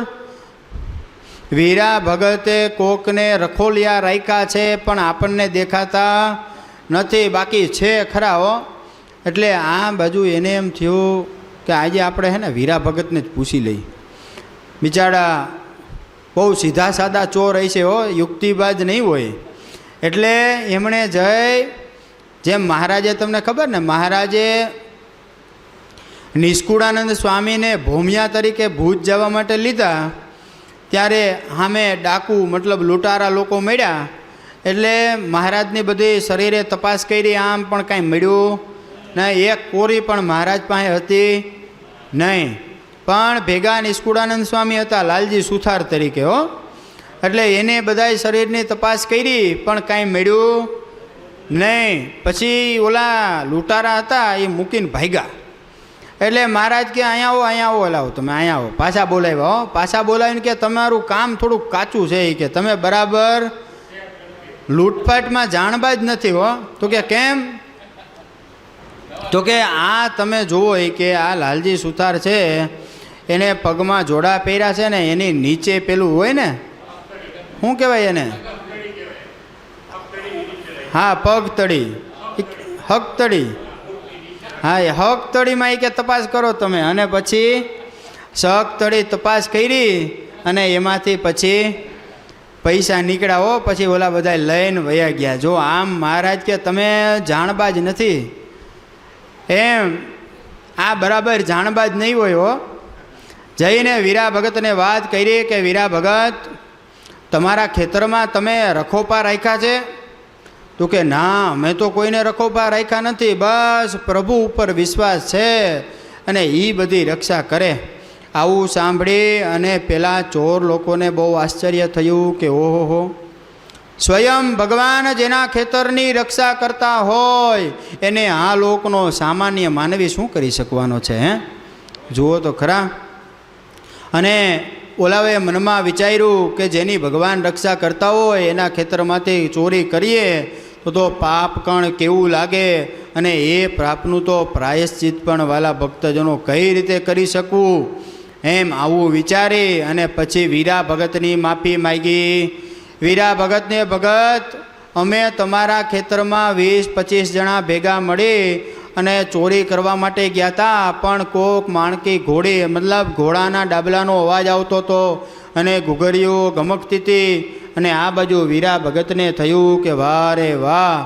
વીરા ભગતે કોકને રખોલિયા રાખ્યા છે પણ આપણને દેખાતા નથી, બાકી છે ખરા હો. એટલે આ બાજુ એને એમ થયું કે આજે આપણે હે ને વીરા ભગતને જ પૂછી લઈ. બિચારા બહુ સીધા સાદા ચોર હશે હો, યુક્તિબાજ નહીં હોય. એટલે એમણે જેમ મહારાજે, તમને ખબર ને, મહારાજે નિષ્કુળાનંદ સ્વામીને ભોમિયા તરીકે ભૂજ જવા માટે લીધા, ત્યારે સામે ડાકુ મતલબ લૂંટારા લોકો મળ્યા. એટલે મહારાજની બધી શરીરે તપાસ કરી, આમ પણ કાંઈ મળ્યું નહીં, એક કોરી પણ મહારાજ પાસે હતી નહીં. પણ ભેગા નિષ્કુળાનંદ સ્વામી હતા લાલજી સુથાર તરીકે હો. એટલે એને બધાય શરીરની તપાસ કરી પણ કાંઈ મળ્યું નહીં. પછી ઓલા લૂંટારા હતા એ મૂકીને ભાગ્યા. એટલે મહારાજ કે અહીંયા આવો લાવો, તમે અહીંયા આવો. પાછા બોલાવ્યા હો. પાછા બોલાવીને કે તમારું કામ થોડુંક કાચું છે, એ કે તમે બરાબર લૂંટફાટમાં જાણબાજ નથી હો. તો કે કેમ? તો કે આ તમે જુઓ એ કે આ લાલજી સુથાર છે એને પગમાં જોડા પહેર્યા છે ને, એની નીચે પેલું હોય ને, શું કહેવાય એને? હા, પગતળી, હકતળી. હા, એ હકતળીમાં એ કે તપાસ કરો તમે. અને પછી સખતળી તપાસ કરી અને એમાંથી પછી પૈસા નીકળ્યા હો. પછી ઓલા બધા લઈને વયા ગયા. જો આમ મહારાજ કે તમે જાણબાજ નથી એમ, આ બરાબર જાણબાજ નહીં હોય હો. જઈને વીરા ભગતને વાત કરી કે વીરા ભગત, તમારા ખેતરમાં તમે રખોપા રાખ્યા છે? તો કે ના, મેં તો કોઈને રખોપા રાખ્યા નથી, બસ પ્રભુ ઉપર વિશ્વાસ છે અને એ બધી રક્ષા કરે. આવું સાંભળી અને પેલા ચોર લોકોને બહુ આશ્ચર્ય થયું કે ઓહો, સ્વયં ભગવાન જેના ખેતરની રક્ષા કરતા હોય એને આ લોકનો સામાન્ય માનવી શું કરી શકવાનો છે? હે, જુઓ તો ખરા. અને ઓલાવે મનમાં વિચાર્યું કે જેની ભગવાન રક્ષા કરતા હોય એના ખેતરમાંથી ચોરી કરીએ તો પાપ કણ કેવું લાગે, અને એ પાપનું તો પ્રાયશ્ચિત પણ વાલા ભક્તજનો કઈ રીતે કરી શકું એમ આવું વિચારી અને પછી વીરા ભગતની માફી માગી. વીરા ભગતને, ભગત અમે તમારા ખેતરમાં 20-25 જણા ભેગા મળી અને ચોરી કરવા માટે ગયા હતા, પણ કોક માણકી ઘોડી, મતલબ ઘોડાના ડાબલાનો અવાજ આવતો હતો અને ઘૂઘરીઓ ગમકતી હતી. અને આ બાજુ વીરા ભગતને થયું કે વાહ રે વાહ,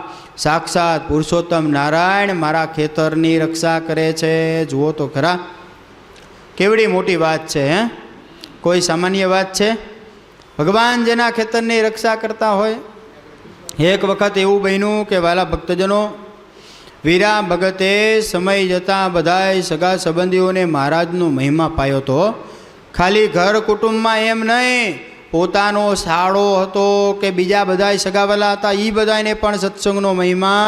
સાક્ષાત પુરુષોત્તમ નારાયણ મારા ખેતરની રક્ષા કરે છે. જુઓ તો ખરા, કેવડી મોટી વાત છે. હે, કોઈ સામાન્ય વાત છે? ભગવાન જેના ખેતરની રક્ષા કરતા હોય. એક વખત એવું બન્યું કે વાલા ભક્તજનો, વીરા ભગતે સમય જતાં બધાય સગા સંબંધીઓને મહારાજનો મહિમા પાયો હતો. ખાલી ઘર કુટુંબમાં એમ નહીં, પોતાનો સાળો હતો કે બીજા બધાય સગાવાલા હતા એ બધાને પણ સત્સંગનો મહિમા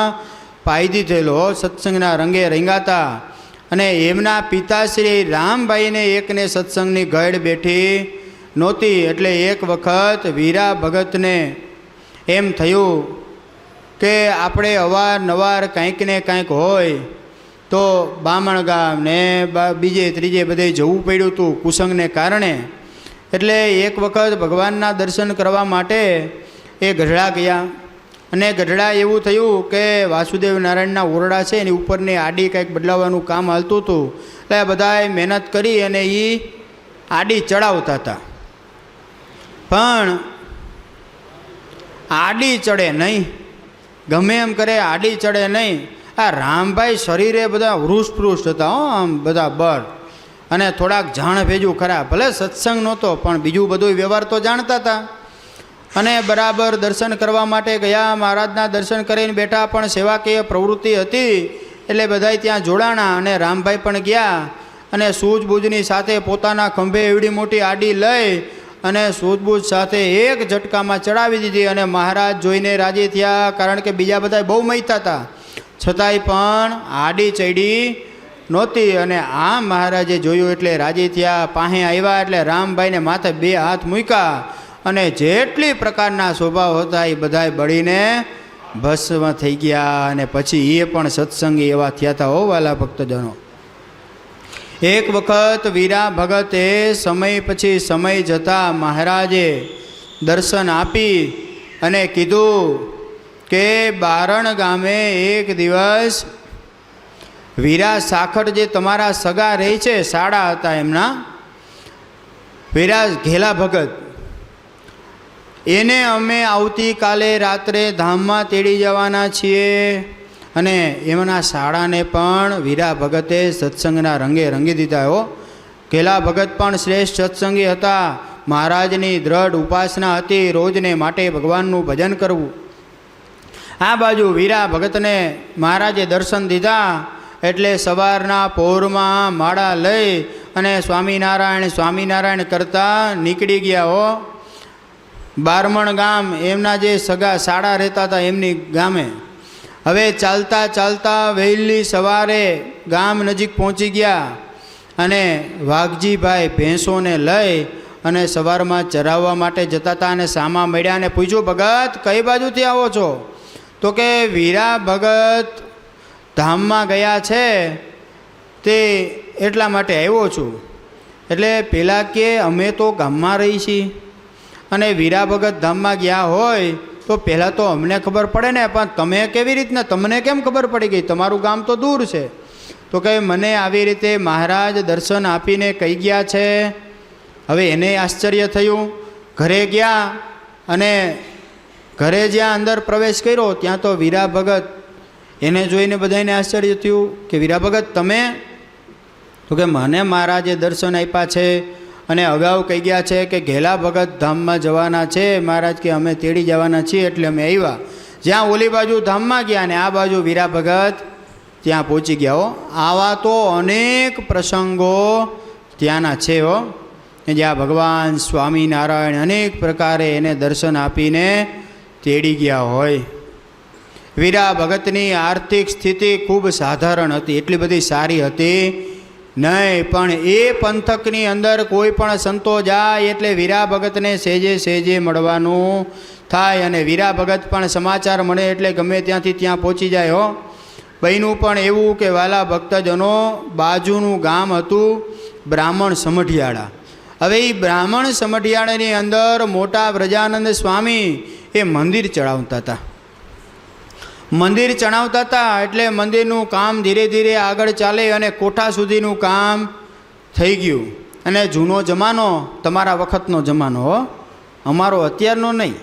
પાઈ દીધેલો, સત્સંગના રંગે રંગાતા. અને એમના પિતાશ્રી રામભાઈને એકને સત્સંગની ગળ બેઠી નહોતી. એટલે એક વખત વીરા ભગતને એમ થયું કે આપણે અવારનવાર કંઈક ને કંઈક હોય તો બામણ ગામ ને બીજે ત્રીજે બધે જવું પડ્યું હતું કુસંગને કારણે. એટલે એક વખત ભગવાનના દર્શન કરવા માટે એ ગઢડા ગયા. અને ગઢડા એવું થયું કે વાસુદેવ નારાયણના ઓરડા છે એની ઉપરની આડી કંઈક બદલાવવાનું કામ હાલતું હતું. એટલે બધાએ મહેનત કરી અને એ આડી ચડાવતા હતા, પણ આડી ચડે નહીં, ગમે એમ કરે આડી ચડે નહીં. આ રામભાઈ શરીરે બધા વૃષ્ટ હતા હો, આમ બધા બળ અને થોડાક જાણ ભેજું ખરા. ભલે સત્સંગ નહોતો પણ બીજું બધું વ્યવહાર તો જાણતા હતા. અને બરાબર દર્શન કરવા માટે ગયા, મહારાજના દર્શન કરીને બેઠા, પણ સેવાકીય પ્રવૃત્તિ હતી એટલે બધાય ત્યાં જોડાણા. અને રામભાઈ પણ ગયા અને સૂઝબૂઝની સાથે પોતાના ખંભે એવડી મોટી આડી લઈ અને સૂઝબૂઝ સાથે એક ઝટકામાં ચડાવી દીધી. અને મહારાજ જોઈને રાજી થયા, કારણ કે બીજા બધા બહુ મૈતા હતા, છતાંય પણ આડી ચડી નહોતી. અને આ મહારાજે જોયું એટલે રાજી થયા. પાસે આવ્યા એટલે રામભાઈને માથે 2 હાથ મૂક્યા અને જેટલી પ્રકારના સ્વભાવ હતા એ બધાય બળીને ભસ્મ થઈ ગયા. અને પછી એ પણ સત્સંગી એવા થયા હતા હો વાલા ભક્તજનો. એક વખત વીરા ભગતે સમય પછી સમય જતાં મહારાજે દર્શન આપી અને કીધું કે બારણ ગામે એક દિવસ વીરા સાખર જે તમારા સગા રહી છે, સાડા હતા એમના, વીરા ઘેલા ભગત, એને અમે આવતીકાલે રાત્રે ધામમાં તેડી જવાના છીએ. અને એમના શાળાને પણ વીરા ભગતે સત્સંગના રંગે રંગી દીધા હો. ઘેલા ભગત પણ શ્રેષ્ઠ સત્સંગી હતા. મહારાજની દ્રઢ ઉપાસના હતી, રોજને માટે ભગવાનનું ભજન કરવું. આ બાજુ વીરા ભગતને મહારાજે દર્શન દીધા એટલે સવારના પહોરમાં માળા લઈ અને સ્વામિનારાયણ સ્વામિનારાયણ કરતા નીકળી ગયા હો. બારમણ ગામ એમના જે સગા શાળા રહેતા હતા એમની ગામે. હવે ચાલતા ચાલતા વહેલી સવારે ગામ નજીક પહોંચી ગયા અને વાઘજીભાઈ ભેંસોને લઈ અને સવારમાં ચરાવવા માટે જતા હતા. અને સામા મળ્યા અને પૂછ્યું, ભગત કઈ બાજુથી આવો છો? તો કે વીરા ભગત ધામમાં ગયા છે તે એટલા માટે આવ્યો છું. એટલે પેલા કે અમે તો ગામમાં રહી છીએ અને વીરા ભગત ધામમાં ગયા હોય તો પહેલાં તો અમને ખબર પડે ને, પણ તમે કેવી રીતના, તમને કેમ ખબર પડી ગઈ? તમારું ગામ તો દૂર છે. તો કે મને આવી રીતે મહારાજ દર્શન આપીને કહી ગયા છે. હવે એને આશ્ચર્ય થયું. ઘરે ગયા અને ઘરે જ્યાં અંદર પ્રવેશ કર્યો ત્યાં તો વીરા ભગત, એને જોઈને બધાને આશ્ચર્ય થયું કે વીરા ભગત તમે? તો કે મને મહારાજે દર્શન આપ્યા છે અને અગાઉ કહી ગયા છે કે ઘેલા ભગત ધામમાં જવાના છે મહારાજ, કે અમે તેડી જવાના છીએ એટલે અમે આવ્યા. જ્યાં ઓલી બાજુ ધામમાં ગયા ને આ બાજુ વીરા ભગત ત્યાં પહોંચી ગયા હો. આવા તો અનેક પ્રસંગો ત્યાંના છે હો, જ્યાં ભગવાન સ્વામિનારાયણ અનેક પ્રકારે એને દર્શન આપીને તેડી ગયા હોય. વીરા ભગતની આર્થિક સ્થિતિ ખૂબ સાધારણ હતી, એટલી બધી સારી હતી નહીં, પણ એ પંથકની અંદર કોઈ પણ સંતો જાય એટલે વીરા ભગતને સેજે સેજે મળવાનું થાય. અને વીરા ભગત પણ સમાચાર મળે એટલે ગમે ત્યાંથી ત્યાં પહોંચી જાય હો. બહેનું પણ એવું કે વાલા ભક્તજનો, બાજુનું ગામ હતું બ્રાહ્મણ સમઢિયાળા. હવે એ બ્રાહ્મણ સમઢિયાળાની અંદર મોટા વ્રજાનંદ સ્વામી એ મંદિર ચડાવતા હતા. મંદિર ચડાવતા હતા એટલે મંદિરનું કામ ધીરે ધીરે આગળ ચાલે અને કોઠા સુધીનું કામ થઈ ગયું. અને જૂનો જમાનો તમારા વખતનો જમાનો હો, અમારો અત્યારનો નહીં,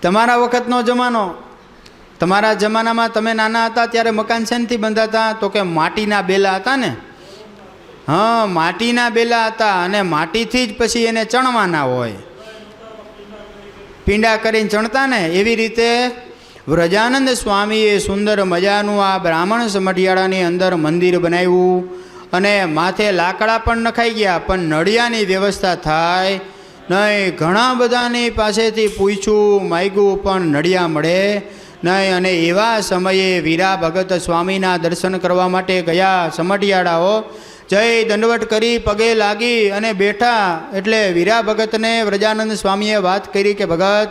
તમારા વખતનો જમાનો. તમારા જમાનામાં તમે નાના હતા ત્યારે મકાન શેનથી બંધાતા? તો કે માટીના બેલા હતા ને. હા, માટીના બેલા હતા અને માટીથી જ પછી એને ચણવાના હોય, પીંડા કરીને ચણતા ને. એવી રીતે વ્રજાનંદ સ્વામીએ સુંદર મજાનું આ બ્રાહ્મણ સમઢિયાળાની અંદર મંદિર બનાવ્યું અને માથે લાકડા પણ નખાઈ ગયા, પણ નળિયાની વ્યવસ્થા થાય નહીં. ઘણા બધાની પાસેથી પૂછ્યું માગ્યું પણ નળિયા મળે નહીં. અને એવા સમયે વીરા ભગત સ્વામીના દર્શન કરવા માટે ગયા સમઢિયાળાઓ. જય દંડવટ કરી પગે લાગી અને બેઠા એટલે વીરા ભગતને વ્રજાનંદ સ્વામીએ વાત કરી કે ભગત,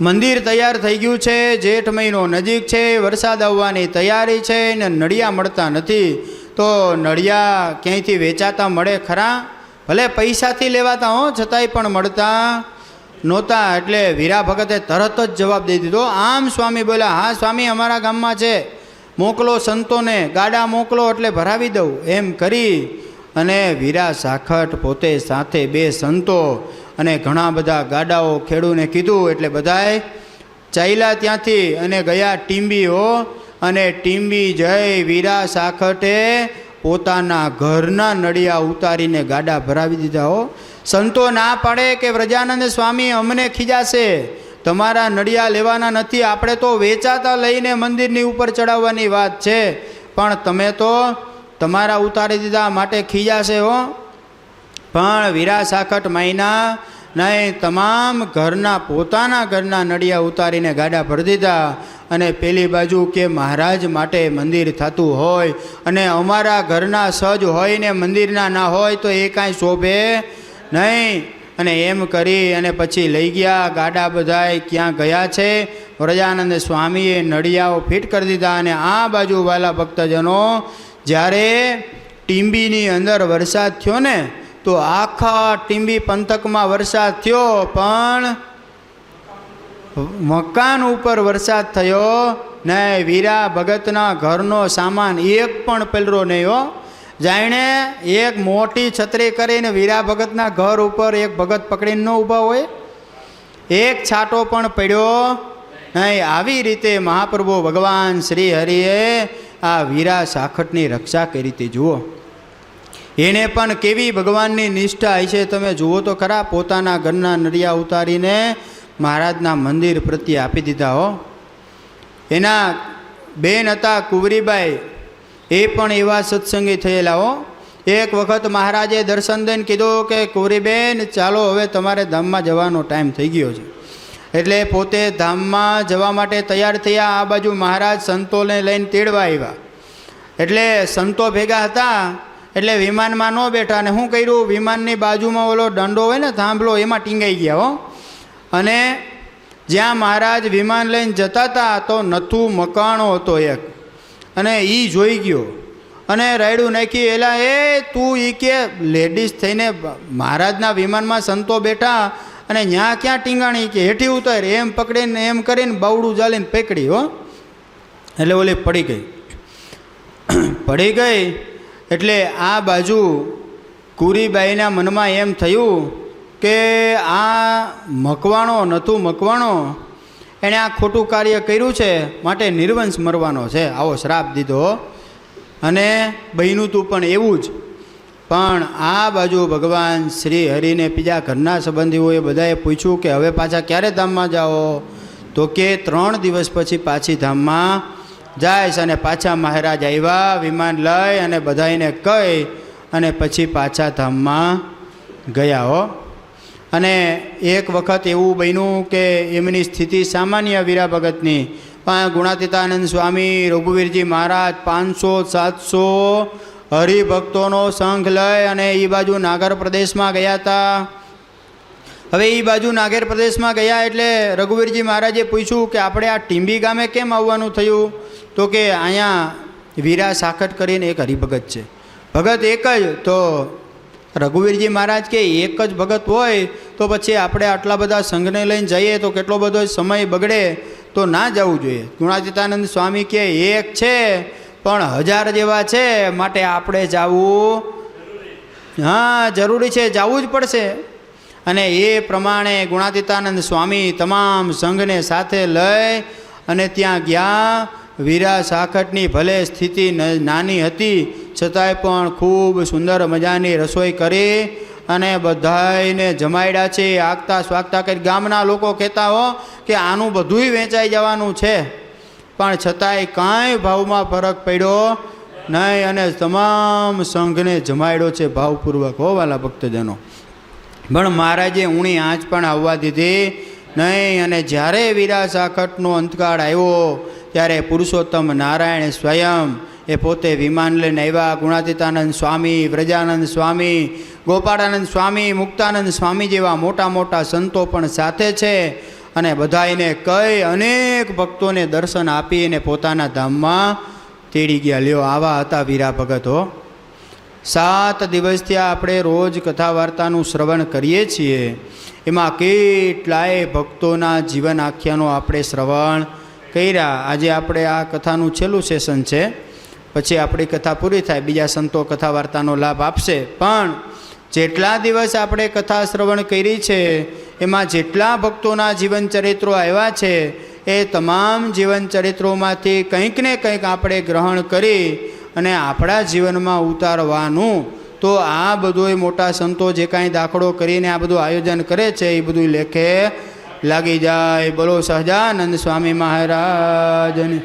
મંદિર તૈયાર થઈ ગયું છે, જેઠ મહિનો નજીક છે, વરસાદ આવવાની તૈયારી છે ને નળિયા મળતા નથી. તો નળિયા ક્યાંયથી વેચાતા મળે ખરા? ભલે પૈસાથી લેવાતા હો, છતાંય પણ મળતા નહોતા. એટલે વીરા ભગતે તરત જ જવાબ દઈ દીધો. આમ સ્વામી બોલ્યા, હા સ્વામી અમારા ગામમાં છે, મોકલો સંતોને, ગાડા મોકલો એટલે ભરાવી દઉં. એમ કરી અને વીરા સાખટ પોતે સાથે બે સંતો અને ઘણા બધા ગાડાઓ ખેડૂને કીધું એટલે બધાએ ચાલ્યા ત્યાંથી અને ગયા ટીંબી હો. અને ટીંબી જઈ વીરા સાખટે પોતાના ઘરના નળિયા ઉતારીને ગાડા ભરાવી દીધા હો. સંતો ના પાડે કે વ્રજાનંદ સ્વામી અમને ખીજાશે, તમારા નળિયા લેવાના નથી, આપણે તો વેચાતા લઈને મંદિરની ઉપર ચડાવવાની વાત છે, પણ તમે તો તમારા ઉતારી દીધા માટે ખીજાશે હો. પણ વીરા સાખટ માયના નહીં, તમામ ઘરના પોતાના ઘરના નળિયા ઉતારીને ગાડા ભરી દીધા. અને પેલી બાજુ કે મહારાજ માટે મંદિર થતું હોય અને અમારા ઘરના સજ હોય ને મંદિરના ના હોય તો એ કાંઈ શોભે નહીં. અને એમ કરી અને પછી લઈ ગયા ગાડા. બધાય ક્યાં ગયા છે? વ્રજાનંદ સ્વામીએ નળિયાઓ ફિટ કરી દીધા. અને આ બાજુ વાલા ભક્તજનો, જ્યારે ટીંબીની અંદર વરસાદ થયો ને તો આખા ટીંબી પંથકમાં વરસાદ થયો, પણ મકાન ઉપર વરસાદ થયો નહીં. વીરા ભગતના ઘરનો સામાન એક પણ પલરો નહીં હો. જાણે એક મોટી છત્રી કરીને વીરા ભગતના ઘર ઉપર એક ભગત પકડીને ન ઊભા હોય, એક છાંટો પણ પડ્યો નહીં. આવી રીતે મહાપ્રભુ ભગવાન શ્રી હરિએ આ વીરા સાખટની રક્ષા કરી હતી. જુઓ એને પણ કેવી ભગવાનની નિષ્ઠા છે, તમે જુઓ તો ખરા. પોતાના ઘરના નળિયા ઉતારીને મહારાજના મંદિર પ્રત્યે આપી દીધા હો. એના બેન હતા કુંવરીબાઈ, એ પણ એવા સત્સંગી થયેલા હો. એક વખત મહારાજે દર્શન દઈને કીધું કે કુંવરીબેન ચાલો હવે તમારે ધામમાં જવાનો ટાઈમ થઈ ગયો છે. એટલે પોતે ધામમાં જવા માટે તૈયાર થયા. આ બાજુ મહારાજ સંતોને લઈને તેડવા આવ્યા. એટલે સંતો ભેગા હતા એટલે વિમાનમાં ન બેઠા. અને શું કર્યું, વિમાનની બાજુમાં ઓલો દંડો હોય ને થાંભલો, એમાં ટીંગાઈ ગયા હો. અને જ્યાં મહારાજ વિમાન લઈને જતા હતા તો નથું મકાણો હતો એક, અને એ જોઈ ગયો અને રાયડું નાખી. એલા એ તું એ કે લેડીઝ થઈને મહારાજના વિમાનમાં સંતો બેઠા અને ત્યાં ક્યાં ટીંગાણી, કે હેઠી ઉતાર. એમ પકડીને એમ કરીને બાવડું જાલીને પકડી હો. એટલે ઓલી પડી ગઈ. પડી ગઈ એટલે આ બાજુ કુરીબાઈના મનમાં એમ થયું કે આ મકવાણો એણે આ ખોટું કાર્ય કર્યું છે, માટે નિર્વંશ મરવાનો છે, આવો શ્રાપ દીધો. અને બહેનું તું પણ એવું જ. પણ આ બાજુ ભગવાન શ્રી હરિને બીજા ઘરના સંબંધીઓએ બધાએ પૂછ્યું કે હવે પાછા ક્યારે ધામમાં જાઓ? તો કે 3 દિવસ પછી પાછી ધામમાં જાય. અને પાછા મહારાજ આવ્યા વિમાન લઈ અને બધાને કહી અને પછી પાછા ધામમાં ગયા હો. અને એક વખત એવું બન્યું કે એમની સ્થિતિ સામાન્ય વીરા ભગતની, પણ ગુણાતીતાનંદ સ્વામી, રઘુવીરજી મહારાજ 500-700 હરિભક્તોનો સંઘ લઈ અને એ બાજુ નાગર પ્રદેશમાં ગયા હતા. હવે એ બાજુ નાગર પ્રદેશમાં ગયા એટલે રઘુવીરજી મહારાજે પૂછ્યું કે આપણે આ ટીંબી ગામે કેમ આવવાનું થયું? તો કે અહીંયા વીરા સાખટ કરીને એક હરિભગત છે, ભગત એક જ. તો રઘુવીરજી મહારાજ કે એક જ ભગત હોય તો પછી આપણે આટલા બધા સંઘને લઈને જઈએ તો કેટલો બધો સમય બગડે, તો ના જવું જોઈએ. ગુણાતીતાનંદ સ્વામી કે એક છે પણ 1000 જેવા છે, માટે આપણે જવું જરૂરી છે, જવું જ પડશે. અને એ પ્રમાણે ગુણાતીતાનંદ સ્વામી તમામ સંઘને સાથે લઈ અને ત્યાં ગયા. વીરા સાખટની ભલે સ્થિતિ નાની હતી છતાંય પણ ખૂબ સુંદર મજાની રસોઈ કરી અને બધાને જમાડ્યા છે. આગતા સ્વાગતા કરી ગામના લોકો કહેતા હો કે આનું બધુંય વેચાઈ જવાનું છે, પણ છતાંય કાંઈ ભાવમાં ફરક પડ્યો નહીં અને તમામ સંઘને જમાડ્યો છે ભાવપૂર્વક. હો વાલા ભક્તજનો, પણ મહારાજે ઊણી આંચ પણ આવવા દીધી નહીં. અને જ્યારે વીરા સાખટનો અંતકાળ આવ્યો ત્યારે પુરુષોત્તમ નારાયણ સ્વયં એ પોતે વિમાન લઈને આવ્યા. ગુણાતીતાનંદ સ્વામી, વ્રજાનંદ સ્વામી, ગોપાળાનંદ સ્વામી, મુક્તાનંદ સ્વામી જેવા મોટા મોટા સંતો પણ સાથે છે. અને બધાને કહી અનેક ભક્તોને દર્શન આપીને પોતાના ધામમાં તેડી ગયા. લ્યો, આવા હતા વીરા ભગતો. 7 દિવસથી આપણે રોજ કથા વાર્તાનું શ્રવણ કરીએ છીએ. એમાં કેટલાય ભક્તોના જીવન આખ્યાનો આપણે શ્રવણ કર્યા. આજે આપણે આ કથાનું છેલ્લું સેશન છે, પછી આપણી કથા પૂરી થાય, બીજા સંતો કથા વાર્તાનો લાભ આપશે. પણ જેટલા દિવસ આપણે કથા શ્રવણ કરી છે એમાં જેટલા ભક્તોના જીવન ચરિત્રો આવ્યા છે એ તમામ જીવન ચરિત્રોમાંથી કંઈક ને કંઈક આપણે ગ્રહણ કરી અને આપણા જીવનમાં ઉતારવાનું. તો આ બધોય મોટા સંતો જે કાંઈ દાખલો કરીને આ બધું આયોજન કરે છે એ બધું લેખે લાગી જાય. બોલો સહજાનંદ સ્વામી મહારાજની.